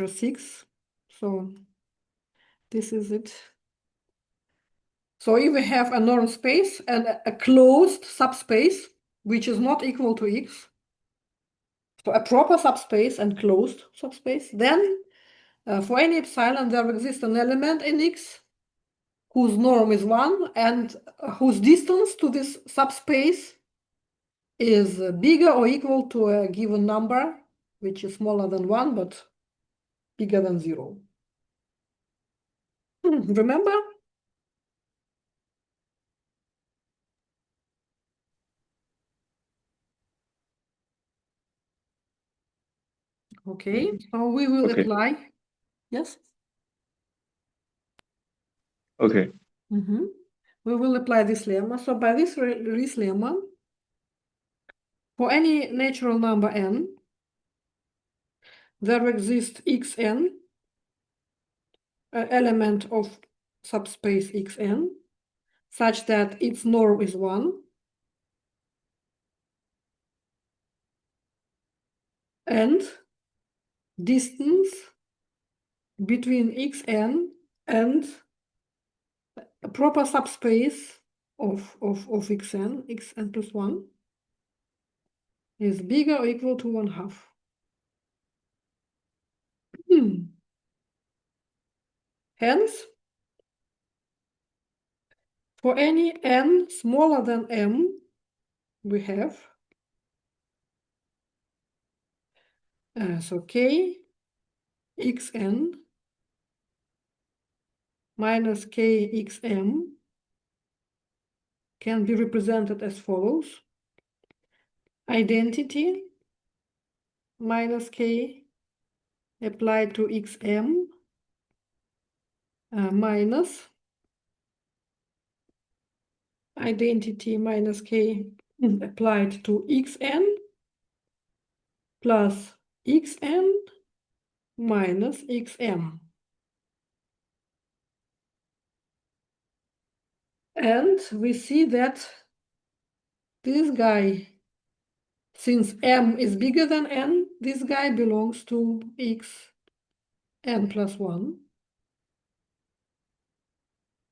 6. So this is it. So if we have a norm space and a closed subspace, which is not equal to X, so a proper subspace and closed subspace, then for any epsilon, there exists an element in X whose norm is 1 and whose distance to this subspace is bigger or equal to a given number, which is smaller than 1, but bigger than 0. Remember? Okay, so we will Okay. apply. Yes? Okay. We will apply this lemma. So by this lemma, for any natural number n, there exists xn, an element of subspace xn, such that its norm is 1, and distance between xn and a proper subspace of xn plus 1 is bigger or equal to 1/2. Hence, for any n smaller than m, we have so k xn minus k xm can be represented as follows. Identity minus k applied to xm minus identity minus k applied to xn plus xn minus xm. And we see that this guy, since m is bigger than n, this guy belongs to xn plus 1.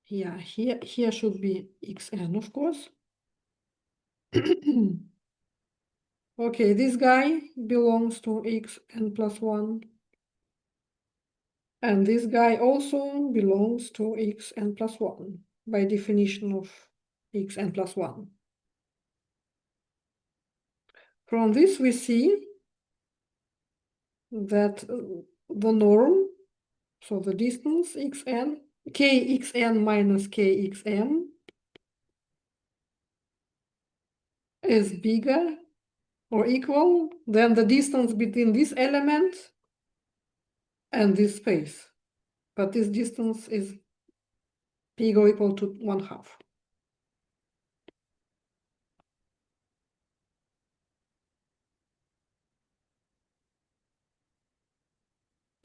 Yeah, here should be xn, of course. Okay, this guy belongs to xn plus 1. And this guy also belongs to xn plus 1 by definition of xn plus 1. From this, we see that the norm, so the distance xn, kxn minus kxm is bigger or equal than the distance between this element and this space. But this distance is bigger or equal to 1/2.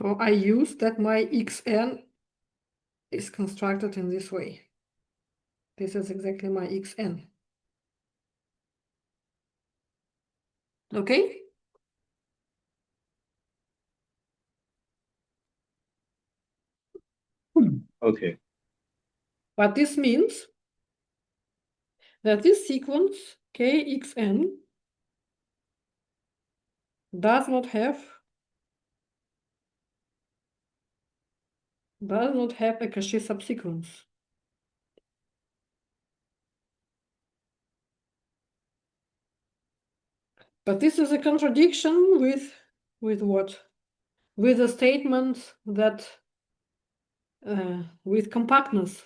So I use that my xn is constructed in this way. This is exactly my xn. Okay? Okay. But this means that this sequence kxn does not have a Cauchy subsequence. But this is a contradiction with what? With the statement that with compactness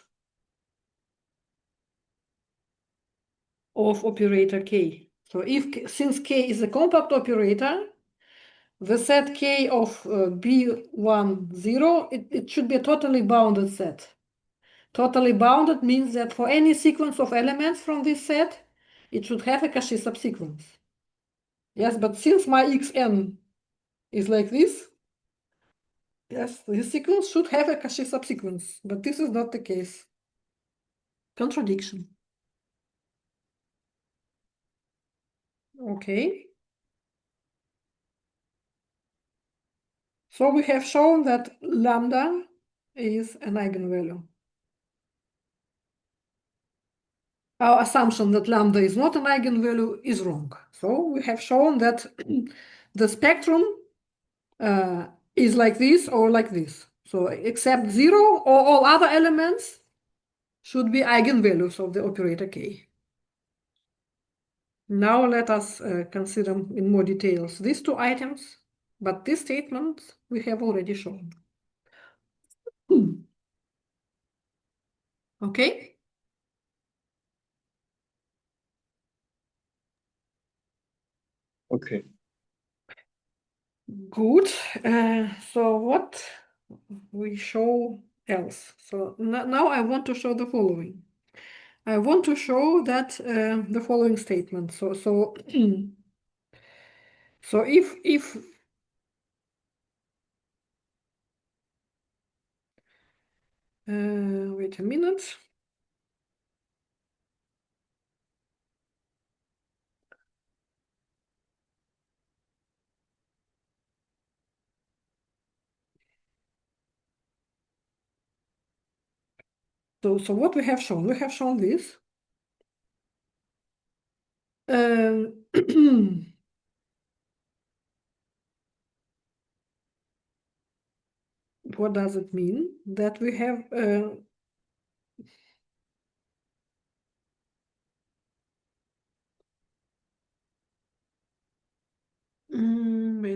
of operator k. So since k is a compact operator, the set K of B1, 0, it should be a totally bounded set. Totally bounded means that for any sequence of elements from this set, it should have a Cauchy subsequence. Yes, but since my Xn is like this, yes, this sequence should have a Cauchy subsequence, but this is not the case. Contradiction. Okay. So we have shown that lambda is an eigenvalue. Our assumption that lambda is not an eigenvalue is wrong. So we have shown that the spectrum is like this or like this. So except 0 or all other elements should be eigenvalues of the operator K. Now let us consider in more details these two items, but this statement we have already shown. Okay? Okay. Good. So what we show else? So now I want to show the following. I want to show that the following statement. So so if wait a minute. So what we have shown? We have shown this. What does it mean? That we have wait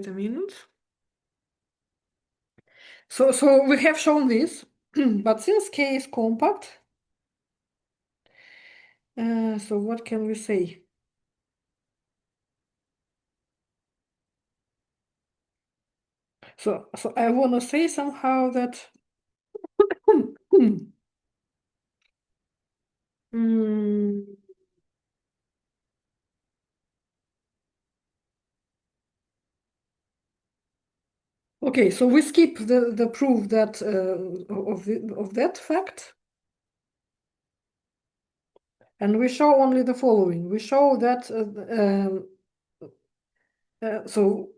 a minute. So we have shown this, but since K is compact, so what can we say? So I want to say somehow that mm, okay, so we skip the proof that of that fact, and we show only the following. We show that so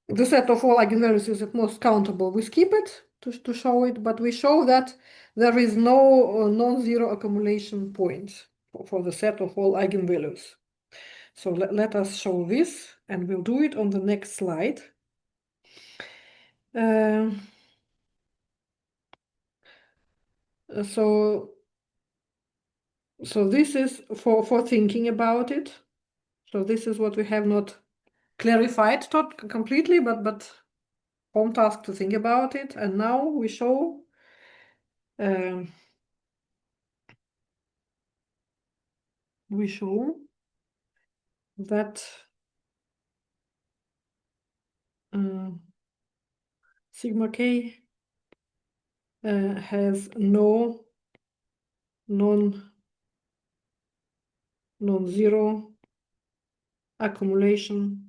the set of all eigenvalues is at most countable. We skip it to show it, but we show that there is no non-zero accumulation point for the set of all eigenvalues. So let us show this, and we'll do it on the next slide. So this is for thinking about it. So this is what we have not clarified completely, but home task to think about it. And now we show that sigma k has no non-zero accumulation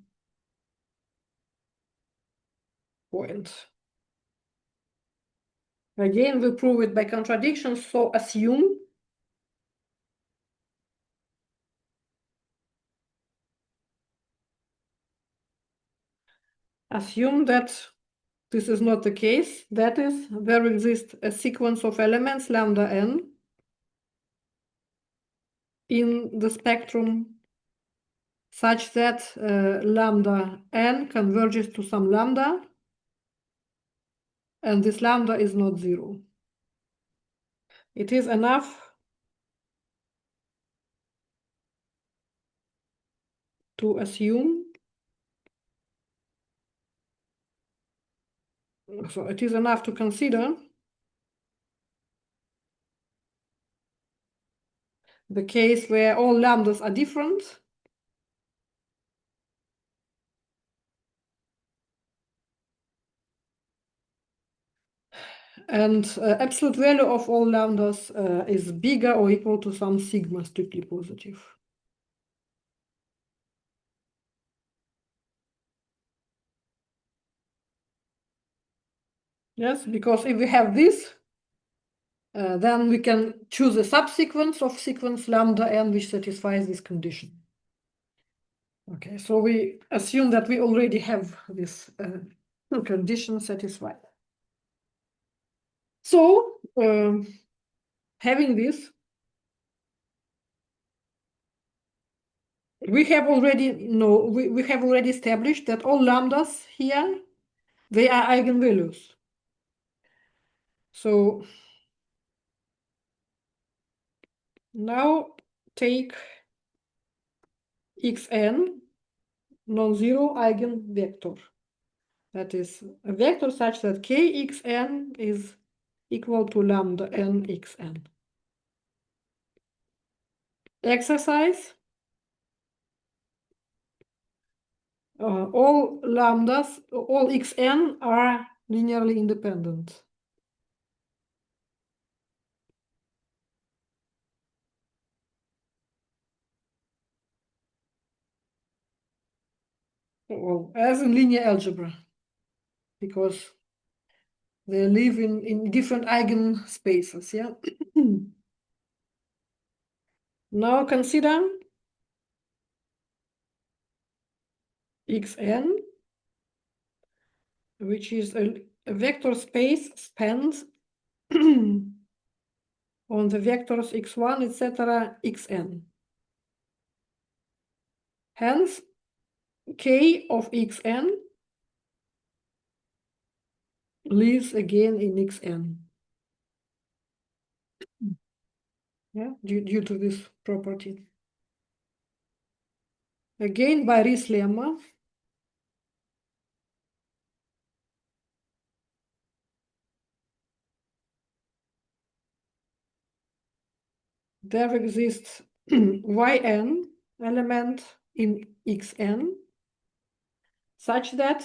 point. Again, we prove it by contradiction, so assume that this is not the case. That is, there exists a sequence of elements lambda n in the spectrum such that lambda n converges to some lambda, and this lambda is not zero. It is enough to assume, so it is enough to consider the case where all lambdas are different And absolute value of all lambdas is bigger or equal to some sigma strictly positive. Yes, because if we have this, then we can choose a subsequence of sequence lambda n which satisfies this condition. Okay, so we assume that we already have this condition satisfied. So having this, we have already established that all lambdas here, they are eigenvalues. So now take xn non-zero eigenvector. That is a vector such that kxn is equal to lambda n xn. Exercise. All lambdas, all xn are linearly independent. Well, as in linear algebra, because they live in different eigenspaces, yeah? Now consider xn, which is a vector space spans on the vectors x1, etc., xn. Hence, k of xn lives again in xn. Yeah, due to this property. Again, by Riess lemma, there exists yn element in xn such that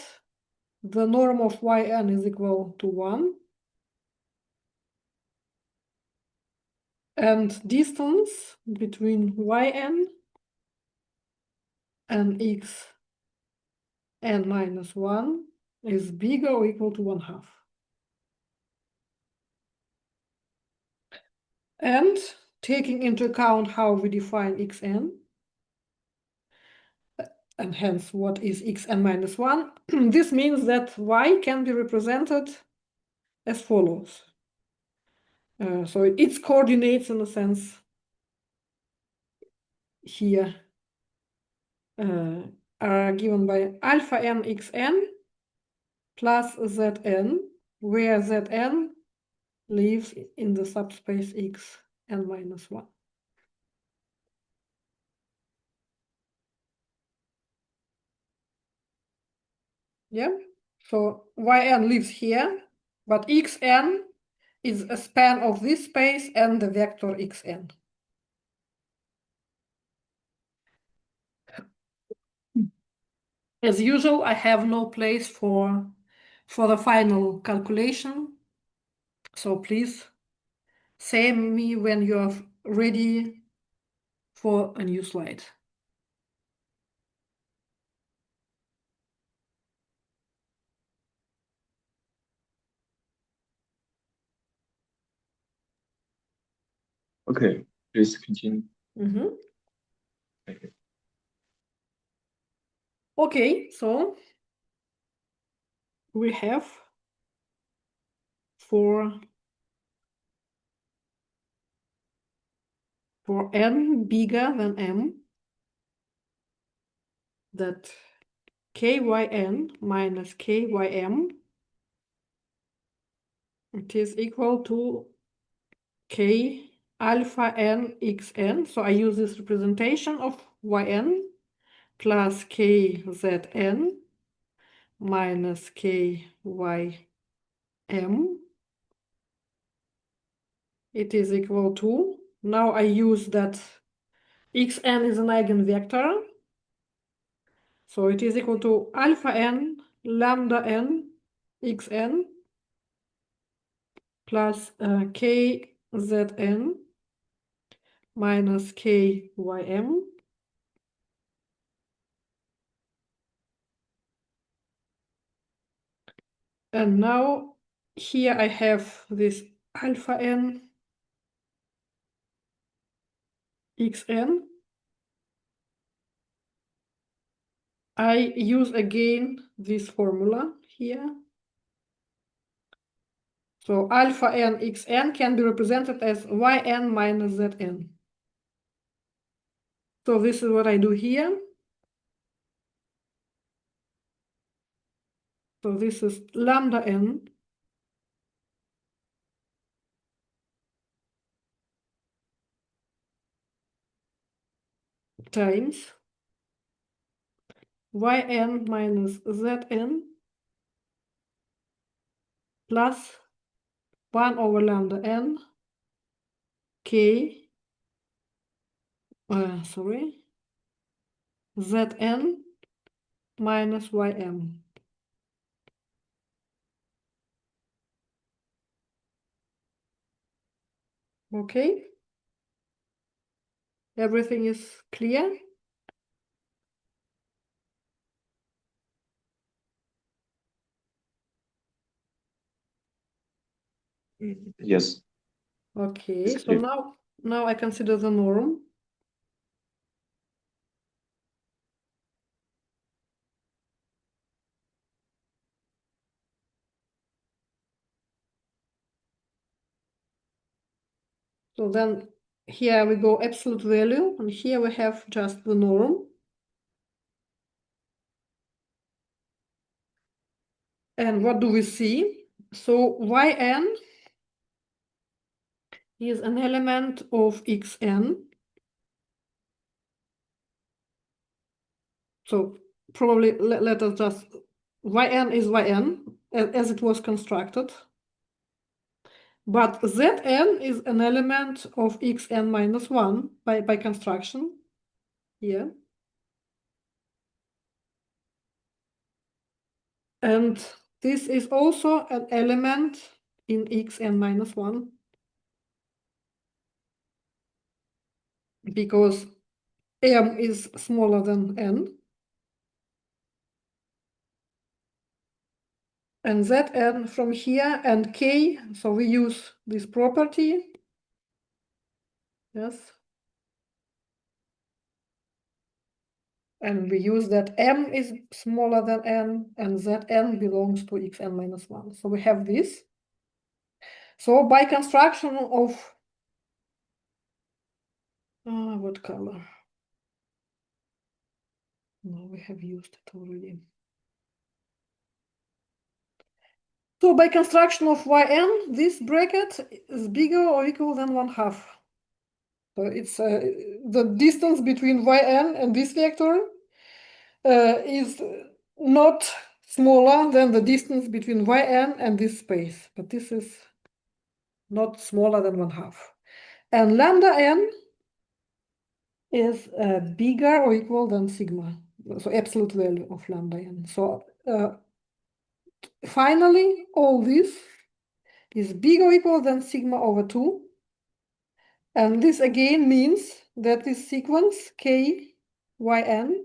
the norm of yn is equal to 1 and distance between yn and xn minus 1 is bigger or equal to 1/2. And taking into account how we define xn, and hence what is xn minus 1, this means that y can be represented as follows. So its coordinates, in a sense, here are given by alpha n xn plus zn, where zn lives in the subspace xn minus 1. Yeah, so yn lives here, but xn is a span of this space and the vector xn. As usual, I have no place for the final calculation, so please say me when you are ready for a new slide. Okay, please continue. Okay. Okay, so we have for n bigger than m that kyn minus kym, it is equal to k alpha n xn. So I use this representation of yn plus kzn minus kym. It is equal to, now I use that xn is an eigenvector. So it is equal to alpha n lambda n xn plus kzn minus kym. And now here I have this alpha n xn. I use again this formula here. So alpha n xn can be represented as yn minus zn. So this is what I do here. So this is lambda n times yn minus zn plus 1 over lambda n k, zn minus ym. Okay, everything is clear? Yes. Okay, It's so clear. now I consider the norm. So then here we go absolute value, and here we have just the norm. And what do we see? So yn is an element of xn. So probably let us just, yn is yn as it was constructed. But zn is an element of xn minus 1 by construction here. And this is also an element in xn minus 1 because m is smaller than n. And zn from here and k, so we use this property. Yes. And we use that m is smaller than n and zn belongs to xn minus 1. So we have this. So by construction of, what color? No, we have used it already. So by construction of yn, this bracket is bigger or equal than 1/2. So it's the distance between yn and this vector is not smaller than the distance between yn and this space, but this is not smaller than 1/2. And lambda n is bigger or equal than sigma, so absolute value of lambda n. So finally, all this is bigger or equal than sigma over 2. And this again means that this sequence k yn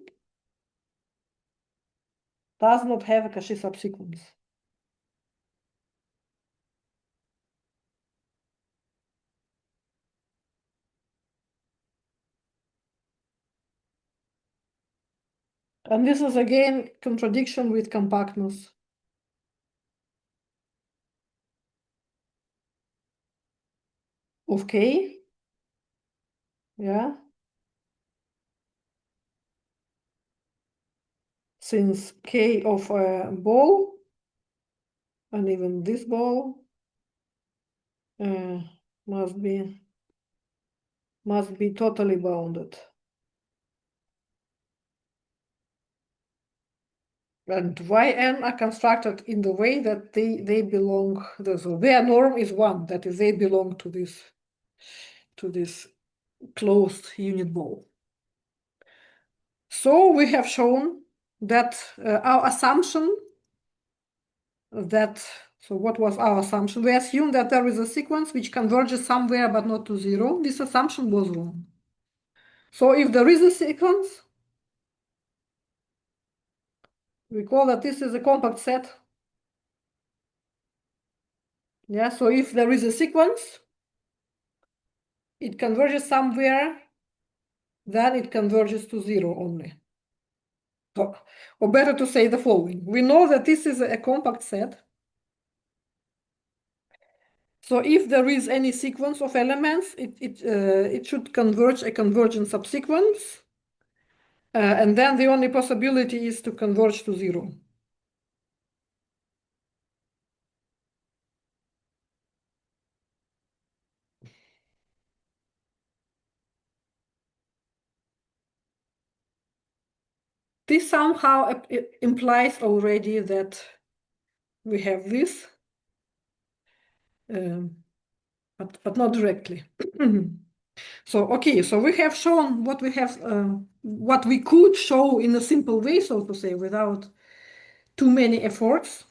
does not have a Cauchy subsequence. And this is again contradiction with compactness. Of k, yeah. Since k of a ball, and even this ball must be totally bounded. And yn are constructed in the way that they belong, so their norm is 1, that is, they belong to this closed unit ball. So we have shown that our assumption that So what was our assumption? We assumed that there is a sequence which converges somewhere but not to zero. This assumption was wrong. So if there is a sequence, we call that this is a compact set. Yeah, so if there is a sequence, it converges somewhere, then it converges to zero only. Or better to say the following. We know that this is a compact set. So if there is any sequence of elements, it should converge a convergent subsequence. And then the only possibility is to converge to zero. This somehow implies already that we have this, but not directly. So okay, so we have shown what we have, what we could show in a simple way, so to say, without too many efforts.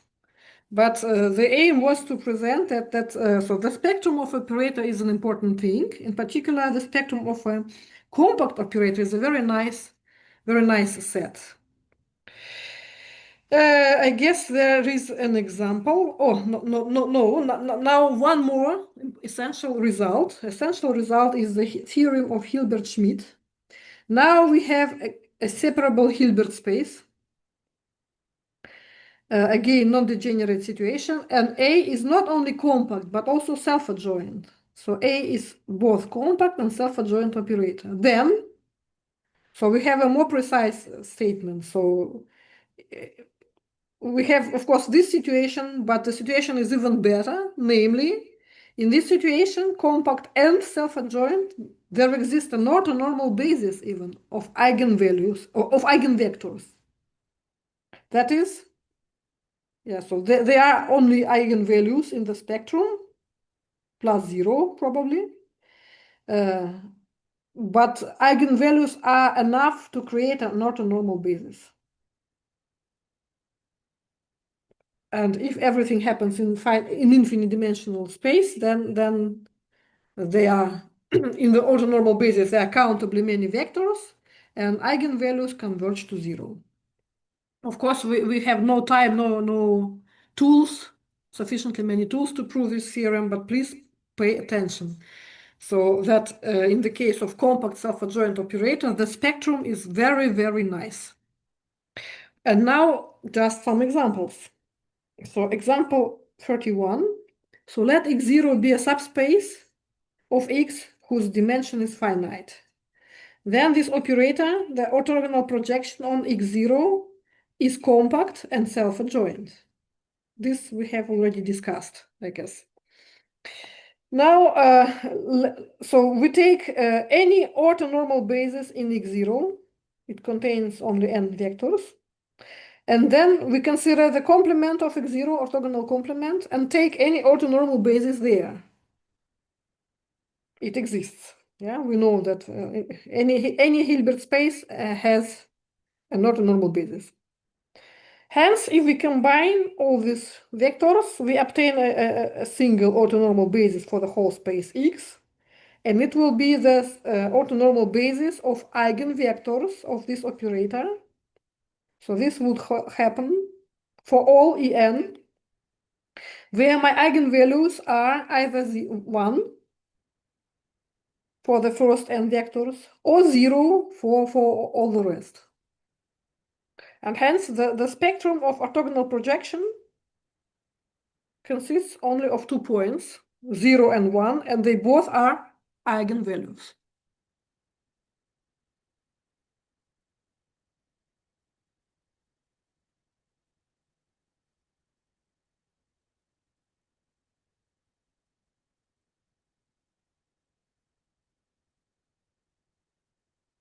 But the aim was to present that so the spectrum of operator is an important thing. In particular, the spectrum of a compact operator is a very nice set. I guess there is an example. Oh, no. Now one more essential result. Essential result is the theorem of Hilbert-Schmidt. Now we have a separable Hilbert space. Again, non-degenerate situation. And A is not only compact, but also self-adjoint. So A is both compact and self-adjoint operator. Then, so we have a more precise statement. So we have, of course, this situation, but the situation is even better. Namely, in this situation, compact and self-adjoint, there exists an orthonormal basis even of eigenvalues or of eigenvectors. That is, yeah, so there are only eigenvalues in the spectrum, plus zero probably. But eigenvalues are enough to create an orthonormal basis. And if everything happens in infinite dimensional space, then they are in the orthonormal basis, there are countably many vectors, and eigenvalues converge to zero. Of course, we have no time, no tools, sufficiently many tools to prove this theorem, but please pay attention. So that in the case of compact self-adjoint operators, the spectrum is very, very nice. And now just some examples. So example 31. So let X0 be a subspace of X whose dimension is finite. Then this operator, the orthogonal projection on X0, is compact and self-adjoint. This we have already discussed, I guess. Now, so we take any orthonormal basis in X0. It contains only n vectors. And then we consider the complement of X0, orthogonal complement, and take any orthonormal basis there. It exists. Yeah, we know that any Hilbert space has an orthonormal basis. Hence, if we combine all these vectors, we obtain a single orthonormal basis for the whole space X, and it will be the orthonormal basis of eigenvectors of this operator. So this would happen for all En, where my eigenvalues are either 1 for the first n vectors or 0 for all the rest. And hence the spectrum of orthogonal projection consists only of 2 points, 0 and 1, and they both are eigenvalues.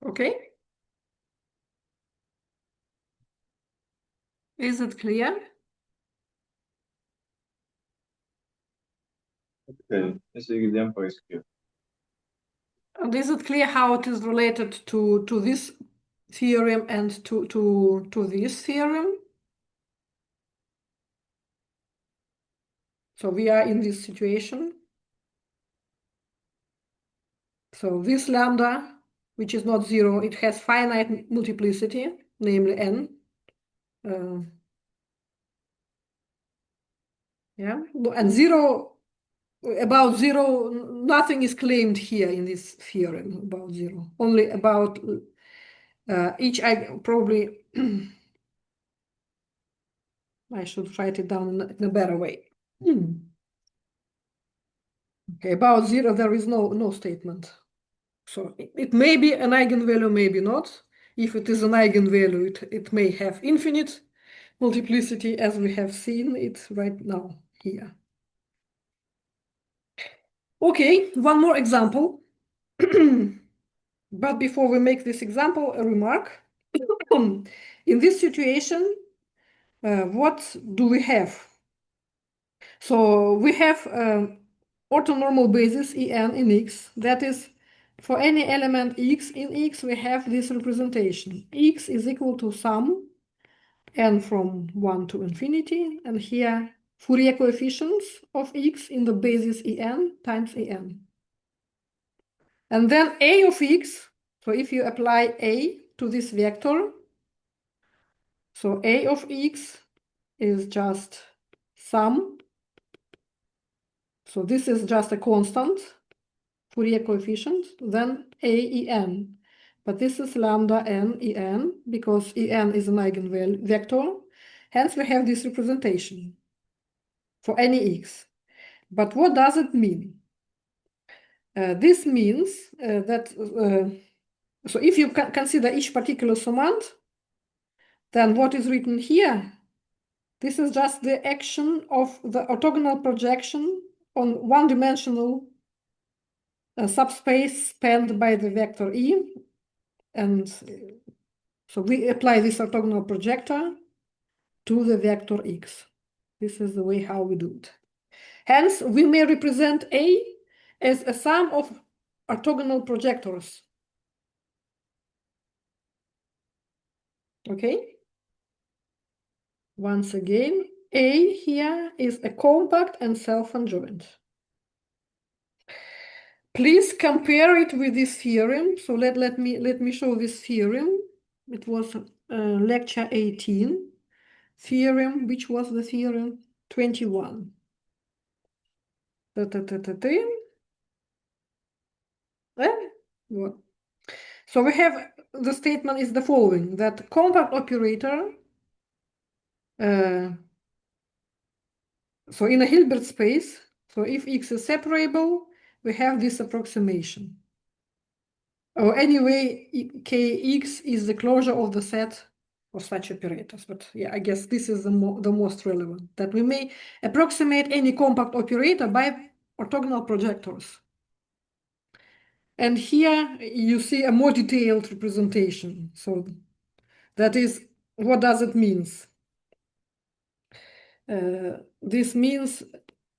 Okay? Is it clear? Okay, ese example is clear. And is it clear how it is related to this theorem and to this theorem? So we are in this situation. So this lambda, which is not zero, it has finite multiplicity, namely n. Yeah, and zero, about zero, nothing is claimed here in this theorem about zero. Only about each, I probably, I should write it down in a better way. Okay, about zero, there is no statement. So it may be an eigenvalue, maybe not. If it is an eigenvalue, it may have infinite multiplicity, as we have seen it right now here. Okay, one more example. But before we make this example, a remark. In this situation, what do we have? So we have orthonormal basis En in X. That is, for any element X in X, we have this representation. X is equal to sum n from 1 to infinity, and here Fourier coefficients of X in the basis En times En. And then A of X, so if you apply A to this vector, so A of X is just sum. So this is just a constant Fourier coefficient, then AEn. But this is lambda n En because En is an eigenvector. Hence, we have this representation for any x. But what does it mean? This means that, so if you consider each particular summand, then what is written here, this is just the action of the orthogonal projection on one-dimensional subspace spanned by the vector E. And so we apply this orthogonal projector to the vector X. This is the way how we do it. Hence, we may represent A as a sum of orthogonal projectors. Okay? Once again, A here is a compact and self-adjoint. Please compare it with this theorem. So let me show this theorem. It was lecture 18. Theorem, which was the theorem? 21. What? So we have, the statement is the following, that compact operator, so in a Hilbert space, so if X is separable, we have this approximation. Or anyway, Kx is the closure of the set of such operators. But yeah, I guess this is the most relevant, that we may approximate any compact operator by orthogonal projectors. And here you see a more detailed representation. So that is, what does it mean? This means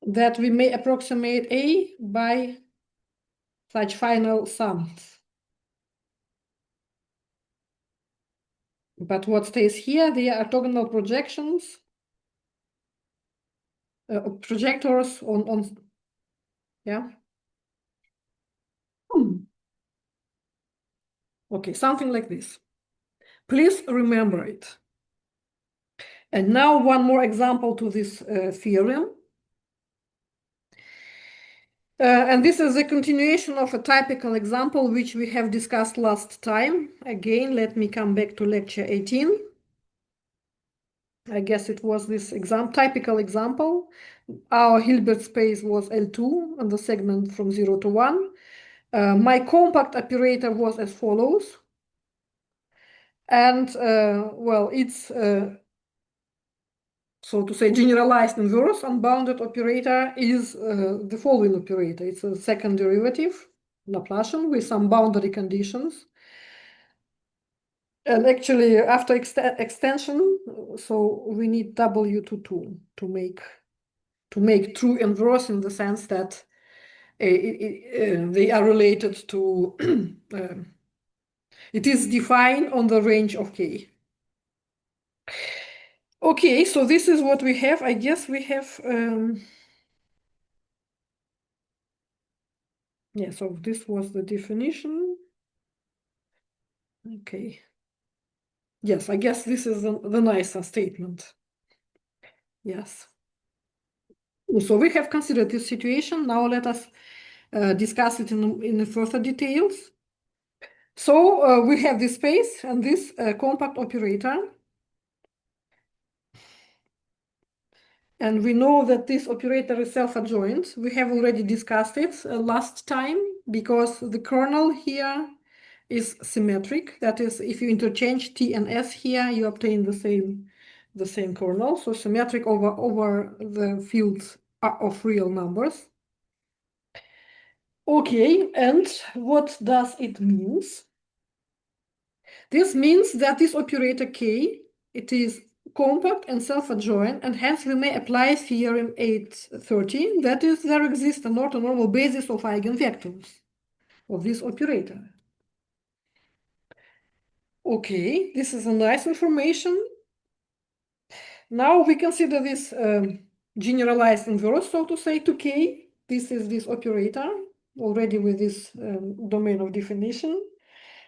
that we may approximate A by such final sums. But what stays here, the orthogonal projections, projectors on yeah. Okay, something like this. Please remember it. And now one more example to this theorem. And this is a continuation of a typical example which we have discussed last time. Again, let me come back to lecture 18. I guess it was this typical example. Our Hilbert space was L2 on the segment from 0 to 1. My compact operator was as follows. And well, it's so to say generalized inverse unbounded operator is the following operator. It's a second derivative, Laplacian, with some boundary conditions. And actually, after extension, so we need W to 2 to make true inverse in the sense that they are related to, it is defined on the range of K. Okay, so this is what we have. I guess we have Yeah, so this was the definition. Okay. Yes, I guess this is the nicer statement. Yes. So we have considered this situation. Now let us discuss it in further details. So we have this space and this compact operator. And we know that this operator is self-adjoint. We have already discussed it last time because the kernel here is symmetric. That is, if you interchange T and S here, you obtain the same kernel. So symmetric over the fields of real numbers. Okay, and what does it mean? This means that this operator K, it is compact and self-adjoint, and hence we may apply theorem 813, that is, there exists an orthonormal basis of eigenvectors of this operator. Okay, this is a nice information. Now we consider this generalized inverse, so to say, to K. This is this operator, already with this domain of definition.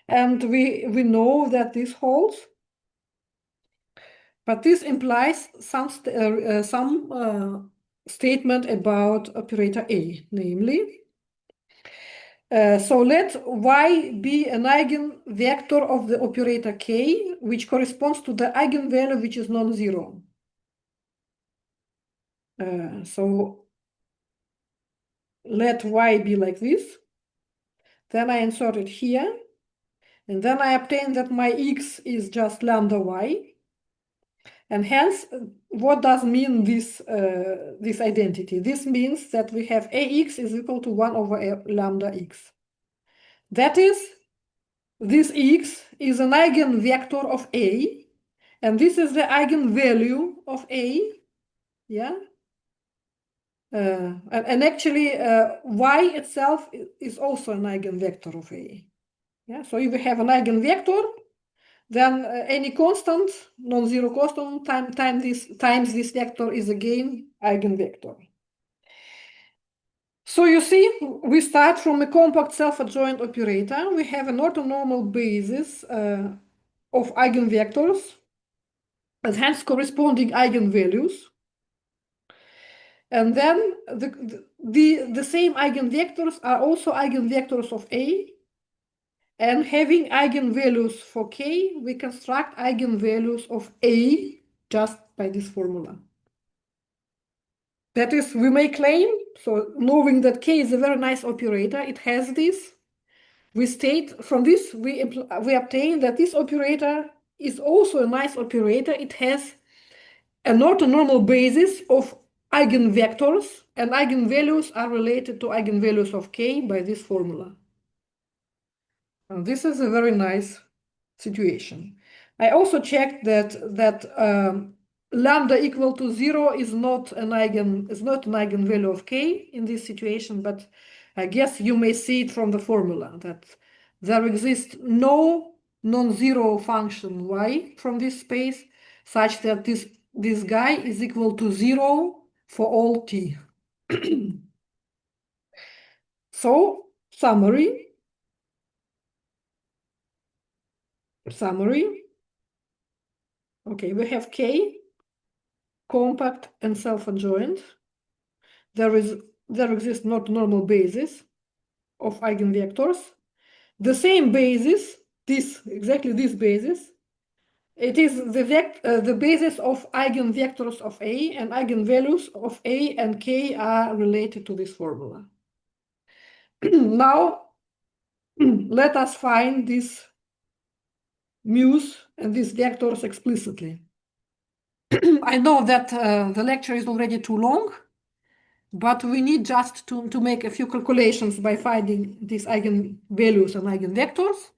And we know that this holds. But this implies some statement about operator A, namely, so let Y be an eigenvector of the operator K, which corresponds to the eigenvalue which is non-zero. So let Y be like this. Then I insert it here. And then I obtain that my X is just lambda Y. And hence, what does mean this identity? This means that we have ax is equal to 1 over lambda x. That is, this x is an eigenvector of A, and this is the eigenvalue of A, yeah? And actually, y itself is also an eigenvector of A. Yeah, so if we have an eigenvector, then any constant, non-zero constant, times this vector is again eigenvector. So you see, we start from a compact self-adjoint operator. We have an orthonormal basis of eigenvectors and hence corresponding eigenvalues. And then the same eigenvectors are also eigenvectors of A. And having eigenvalues for K, we construct eigenvalues of A just by this formula. That is, we may claim, so knowing that K is a very nice operator, it has this. We state from this, we obtain that this operator is also a nice operator. It has an orthonormal basis of eigenvectors, and eigenvalues are related to eigenvalues of K by this formula. And this is a very nice situation. I also checked that lambda equal to 0 is not an eigenvalue of K in this situation, but I guess you may see it from the formula that there exists no non-zero function y from this space such that this guy is equal to 0 for all t. So summary. Okay, we have K, compact and self-adjoint. There exists not normal basis of eigenvectors. The same basis, exactly this basis, it is the basis of eigenvectors of A, and eigenvalues of A and K are related to this formula. Now, let us find these mu's and these vectors explicitly. I know that the lecture is already too long, but we need just to make a few calculations by finding these eigenvalues and eigenvectors,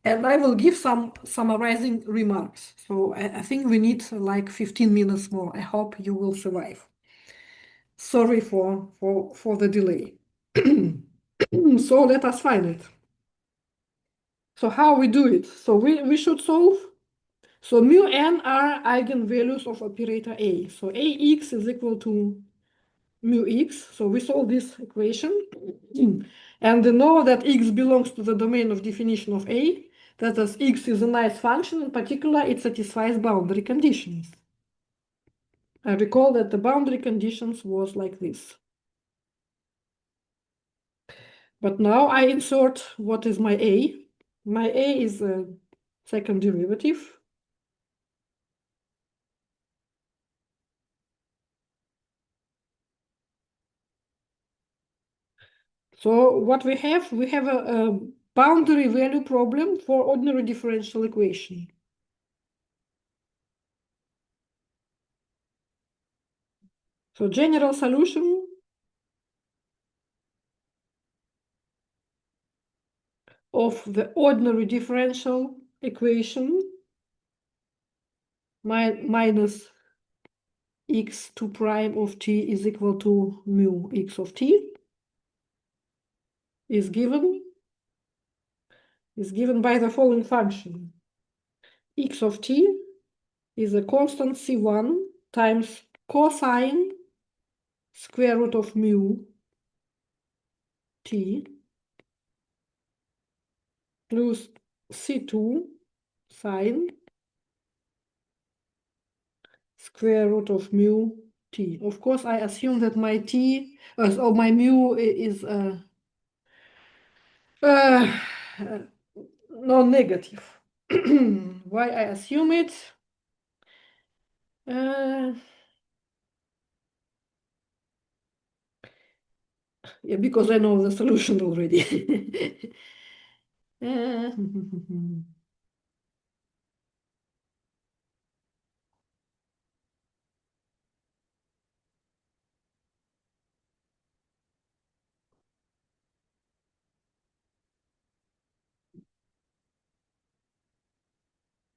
and I will give some summarizing remarks. So I think we need like 15 minutes more. I hope you will survive. Sorry for the delay. So let us find it. So how we do it? So we should solve. So mu n are eigenvalues of operator A. So ax is equal to mu x. So we solve this equation and we know that x belongs to the domain of definition of A. That is, x is a nice function. In particular, it satisfies boundary conditions. I recall that the boundary conditions was like this. But now I insert what is my A. My A is a second derivative. So what we have a boundary value problem for ordinary differential equation. So general solution of the ordinary differential equation minus x2 prime of t is equal to mu x of t is given by the following function. X of t is a constant c1 times cosine square root of mu t plus c2 sine square root of mu t. Of course, I assume that my t, so my mu is non-negative. Why I assume it? Yeah, because I know the solution already. Uh,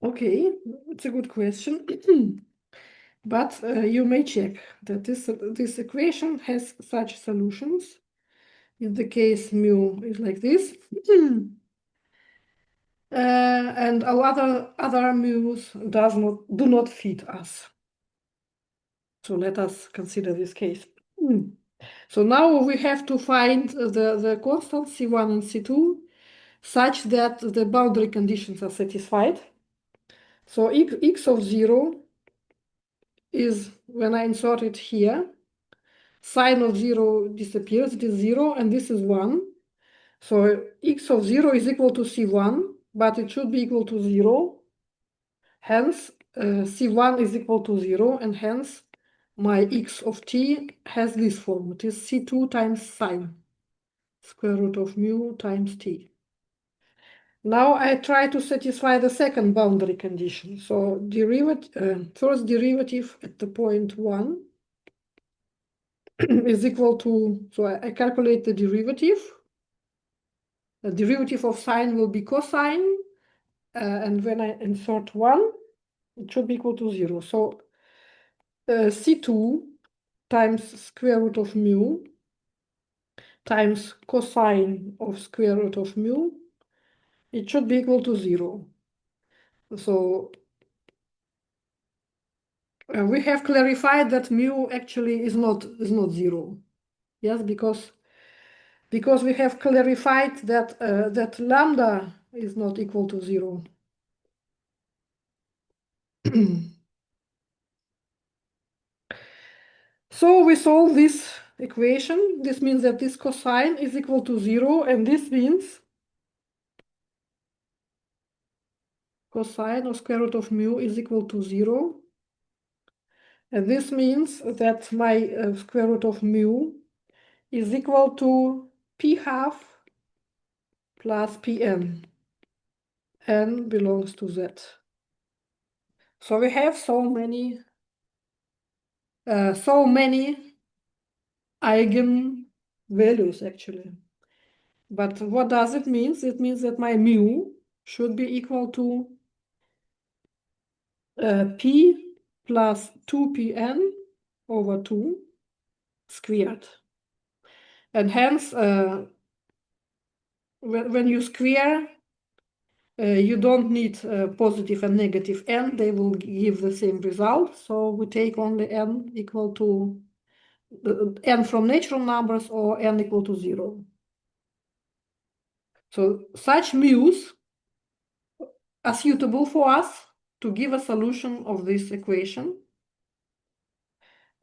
Okay, it's a good question. But you may check that this equation has such solutions. In the case mu is like this. And all other mu's do not fit us. So let us consider this case. So now we have to find the constants C1 and C2 such that the boundary conditions are satisfied. So x of 0 is, when I insert it here, sine of 0 disappears, it is 0, and this is 1. So x of 0 is equal to C1, but it should be equal to 0. Hence, C1 is equal to 0, and hence my x of t has this form. It is C2 times sine square root of mu times t. Now I try to satisfy the second boundary condition. So first derivative at the point 1 is equal to, so I calculate the derivative. The derivative of sine will be cosine, and when I insert 1, it should be equal to 0. So C2 times square root of mu times cosine of square root of mu, it should be equal to 0. So we have clarified that mu actually is not 0. Yes, because we have clarified that that lambda is not equal to 0. So we solve this equation. This means that this cosine is equal to 0, and this means cosine of square root of mu is equal to 0. And this means that my square root of mu is equal to p half plus pn. N belongs to z. So we have so many eigenvalues actually. But what does it mean? It means that my mu should be equal to p plus 2pn over 2 squared. And hence, when you square, you don't need positive and negative n. They will give the same result. So we take only n equal to n from natural numbers or n equal to 0. So such mu's are suitable for us to give a solution of this equation.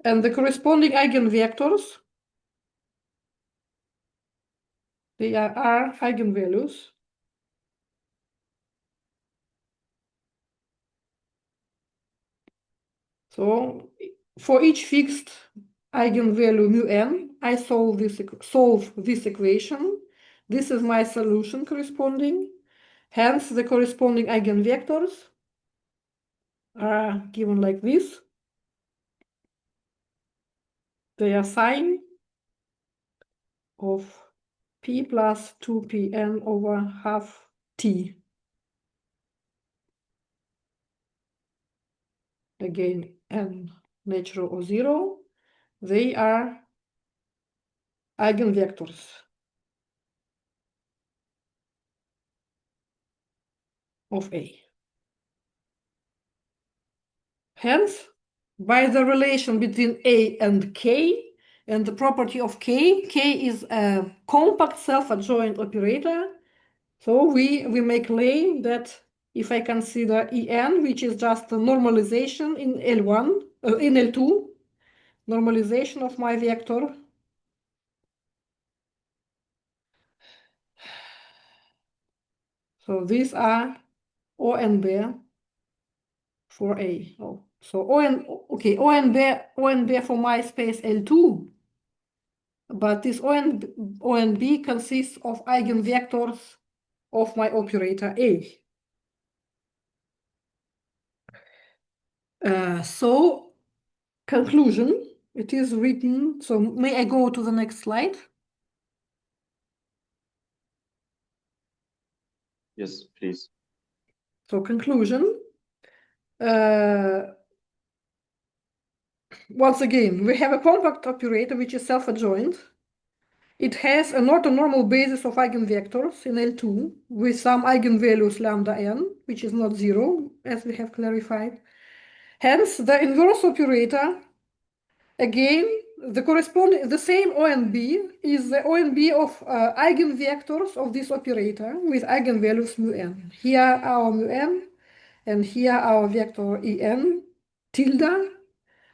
And the corresponding eigenvectors, they are eigenvalues. So for each fixed eigenvalue mu n, I solve this equation. This is my solution corresponding. Hence, the corresponding eigenvectors are given like this. They are sine of p plus 2pn over half t. Again, n natural or 0. They are eigenvectors of A. Hence, by the relation between A and K and the property of K is a compact self-adjoint operator. So we may claim that if I consider En, which is just a normalization in L1, in L2, normalization of my vector, so these are O and B for A. Oh, so O and B for my space L2. But this O and B consists of eigenvectors of my operator A. So conclusion, it is written. So may I go to the next slide? Yes, please. So conclusion. Once again, we have a compact operator which is self-adjoint. It has an orthonormal basis of eigenvectors in L2 with some eigenvalues lambda n, which is not 0, as we have clarified. Hence, the inverse operator, again, the same O and B is the O and B of eigenvectors of this operator with eigenvalues mu n. Here our mu n, and here our vector En tilde.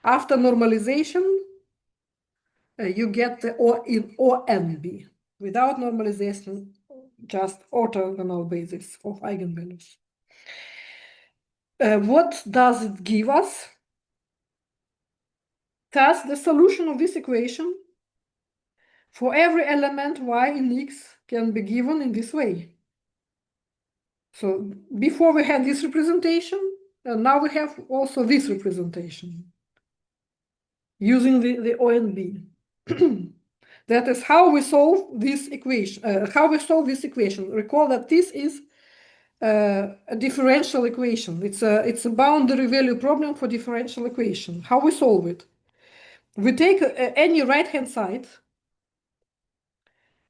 After normalization, you get the O in O and B. Without normalization, just orthogonal basis of eigenvalues. What does it give us? Thus, the solution of this equation for every element y in X can be given in this way. So before we had this representation, now we have also this representation using the O and B. That is how we solve this equation. Recall that this is a differential equation. It's a boundary value problem for differential equation. How we solve it? We take any right-hand side.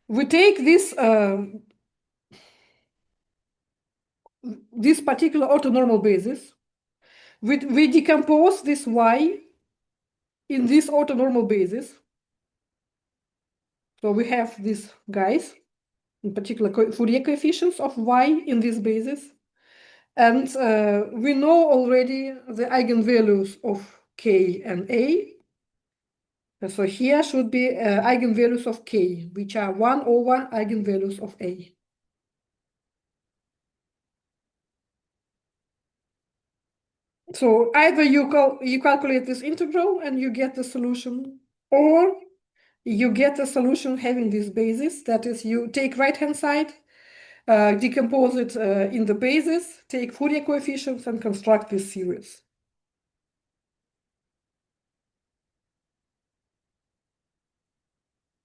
We take this particular orthonormal basis. We decompose this y in this orthonormal basis. So we have these guys, in particular Fourier coefficients of y in this basis. And we know already the eigenvalues of k and a. So here should be eigenvalues of k, which are 1 over eigenvalues of a. So either you calculate this integral and you get the solution, or you get a solution having this basis. That is, you take right-hand side, decompose it in the basis, take Fourier coefficients, and construct this series.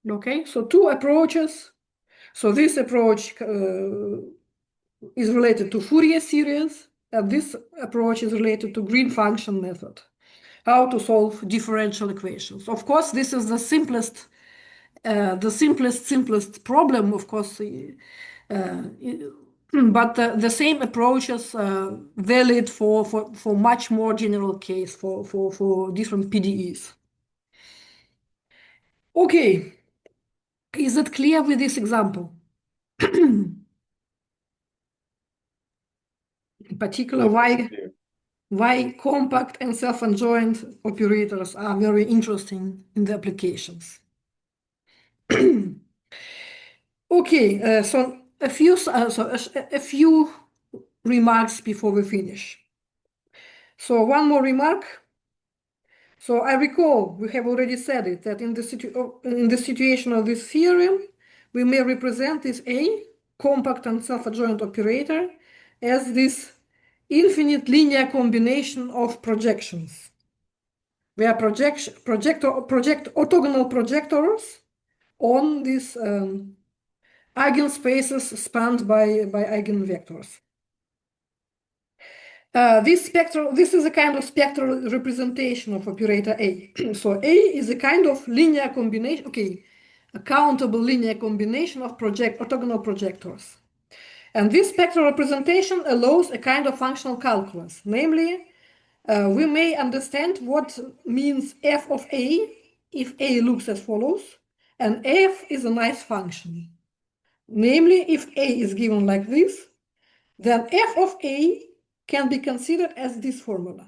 Okay, so two approaches. So this approach is related to Fourier series, and this approach is related to green function method, how to solve differential equations. Of course, this is the simplest problem, of course, but the same approach is valid for much more general case for different PDEs. Okay, is it clear with this example? In particular, why compact and self-adjoint operators are very interesting in the applications. Okay, so a few remarks before we finish. So one more remark. So I recall we have already said it that in the situation of this theorem, we may represent this A, compact and self-adjoint operator, as this infinite linear combination of projections, where project orthogonal projectors on these eigenspaces spanned by eigenvectors. This is a kind of spectral representation of operator A. So A is a kind of linear combination, okay, a countable linear combination of orthogonal projectors. And this spectral representation allows a kind of functional calculus. Namely, we may understand what means f of A if A looks as follows, and f is a nice function. Namely, if A is given like this, then f of A can be considered as this formula.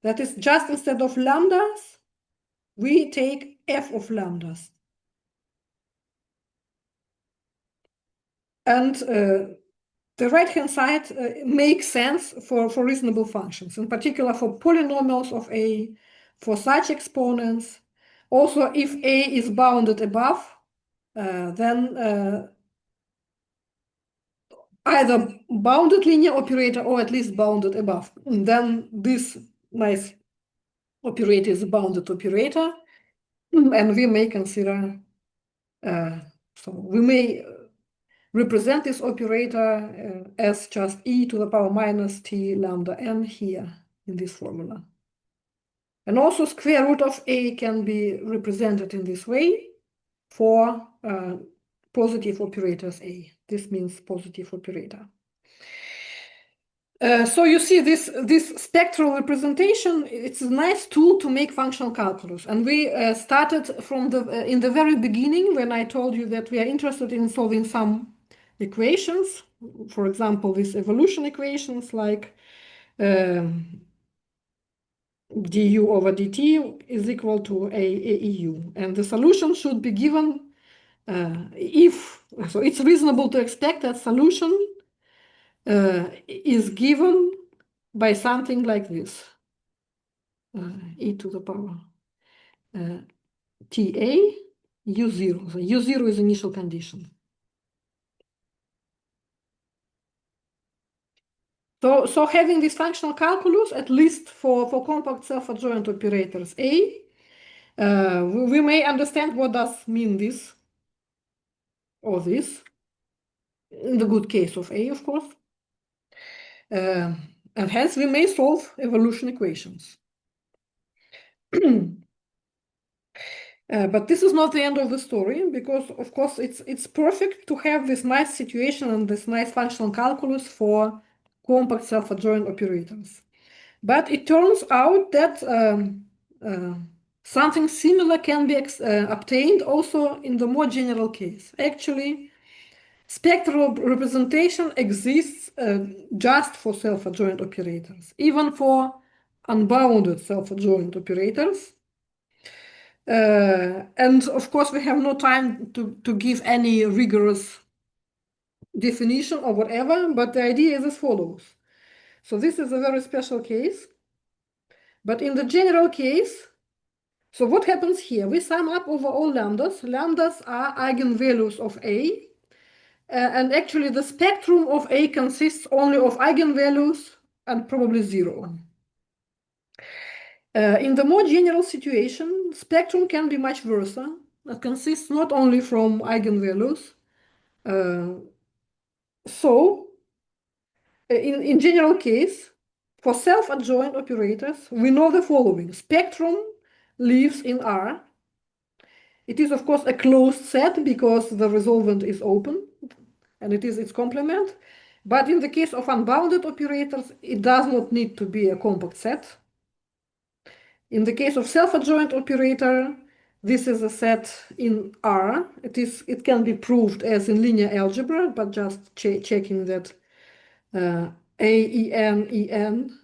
That is, just instead of lambdas, we take f of lambdas. And the right-hand side makes sense for reasonable functions, in particular for polynomials of A, for such exponents. Also, if A is bounded above, then either bounded linear operator or at least bounded above. And then this nice operator is a bounded operator, and we may consider, so we may represent this operator as just e to the power minus t lambda n here in this formula. And also square root of A can be represented in this way for positive operators A. This means positive operator. So you see this spectral representation, it's a nice tool to make functional calculus. And we started from in the very beginning when I told you that we are interested in solving some equations. For example, these evolution equations like du over dt is equal to AEU. And the solution should be given so it's reasonable to expect that solution is given by something like this, e to the power ta u0. So u0 is initial condition. So having this functional calculus, at least for compact self-adjoint operators A, we may understand what does mean this or this, in the good case of A, of course. And hence we may solve evolution equations. But this is not the end of the story, because of course it's perfect to have this nice situation and this nice functional calculus for compact self-adjoint operators. But it turns out that something similar can be obtained also in the more general case. Actually, spectral representation exists just for self-adjoint operators, even for unbounded self-adjoint operators. And of course, we have no time to give any rigorous definition or whatever, but the idea is as follows. So this is a very special case. But in the general case, so what happens here? We sum up over all lambdas. Lambdas are eigenvalues of A. And actually, the spectrum of A consists only of eigenvalues and probably zero. In the more general situation, spectrum can be much worse. It consists not only from eigenvalues. So, in general case, for self-adjoint operators, we know the following. Spectrum lives in R. It is, of course, a closed set because the resolvent is open, and it is its complement. But in the case of unbounded operators, it does not need to be a compact set. In the case of self-adjoint operator, This is a set in R. It can be proved as in linear algebra, but just checking that AEN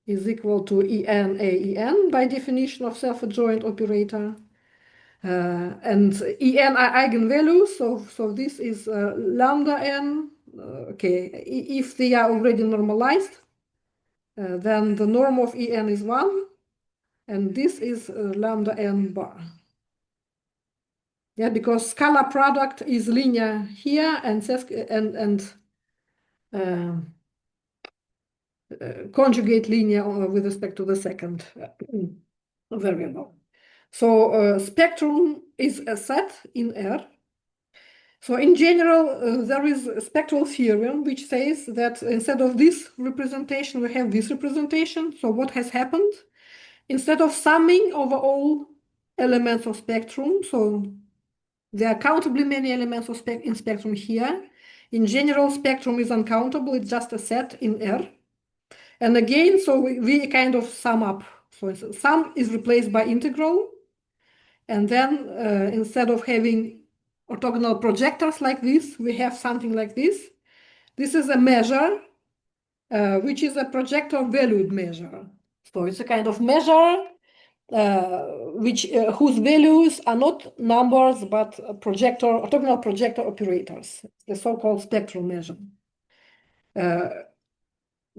is equal to EN AEN by definition of self-adjoint operator. And En are eigenvalues, so this is lambda n. Okay, if they are already normalized, then the norm of En is 1, and this is lambda n bar. Yeah, because scalar product is linear here, and conjugate linear with respect to the second variable. So spectrum is a set in R. So in general, there is a spectral theorem which says that instead of this representation, we have this representation. So what has happened? Instead of summing over all elements of spectrum, so there are countably many elements of in spectrum here. In general, spectrum is uncountable. It's just a set in R. And again, so we kind of sum up. So sum is replaced by integral. And then instead of having orthogonal projectors like this, we have something like this. This is a measure, which is a projector valued measure. So it's a kind of measure whose values are not numbers, but orthogonal projector operators, the so-called spectral measure.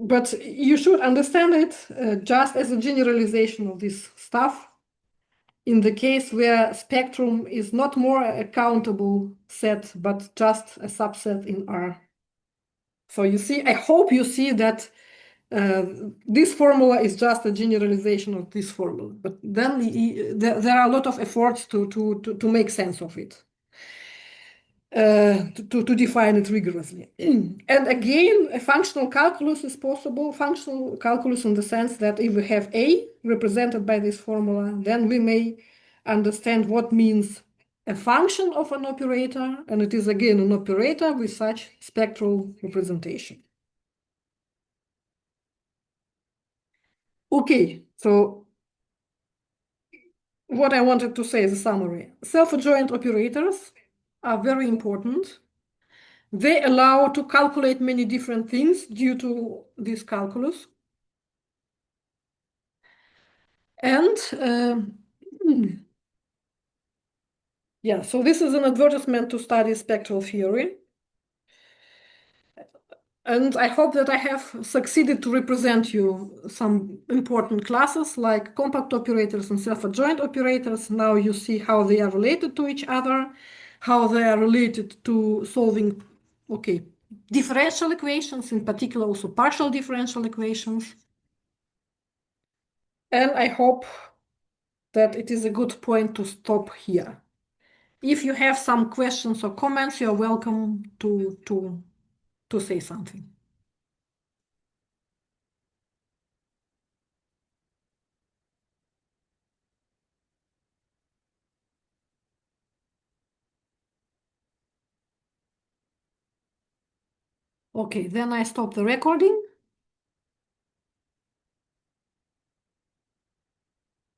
But you should understand it just as a generalization of this stuff. In the case where spectrum is not more a countable set, but just a subset in R. So you see, I hope you see that this formula is just a generalization of this formula, but then there are a lot of efforts to make sense of it. To define it rigorously. And again, a functional calculus is possible. Functional calculus in the sense that if we have A represented by this formula, then we may understand what means a function of an operator, and it is again an operator with such spectral representation. Okay, so what I wanted to say as a summary. Self-adjoint operators are very important. They allow to calculate many different things due to this calculus. And yeah, so this is an advertisement to study spectral theory. And I hope that I have succeeded to represent you some important classes like compact operators and self-adjoint operators. Now you see how they are related to each other, how they are related to solving, okay, differential equations, in particular also partial differential equations. And I hope that it is a good point to stop here. If you have some questions or comments, you're welcome to say something. Okay, then I stop the recording.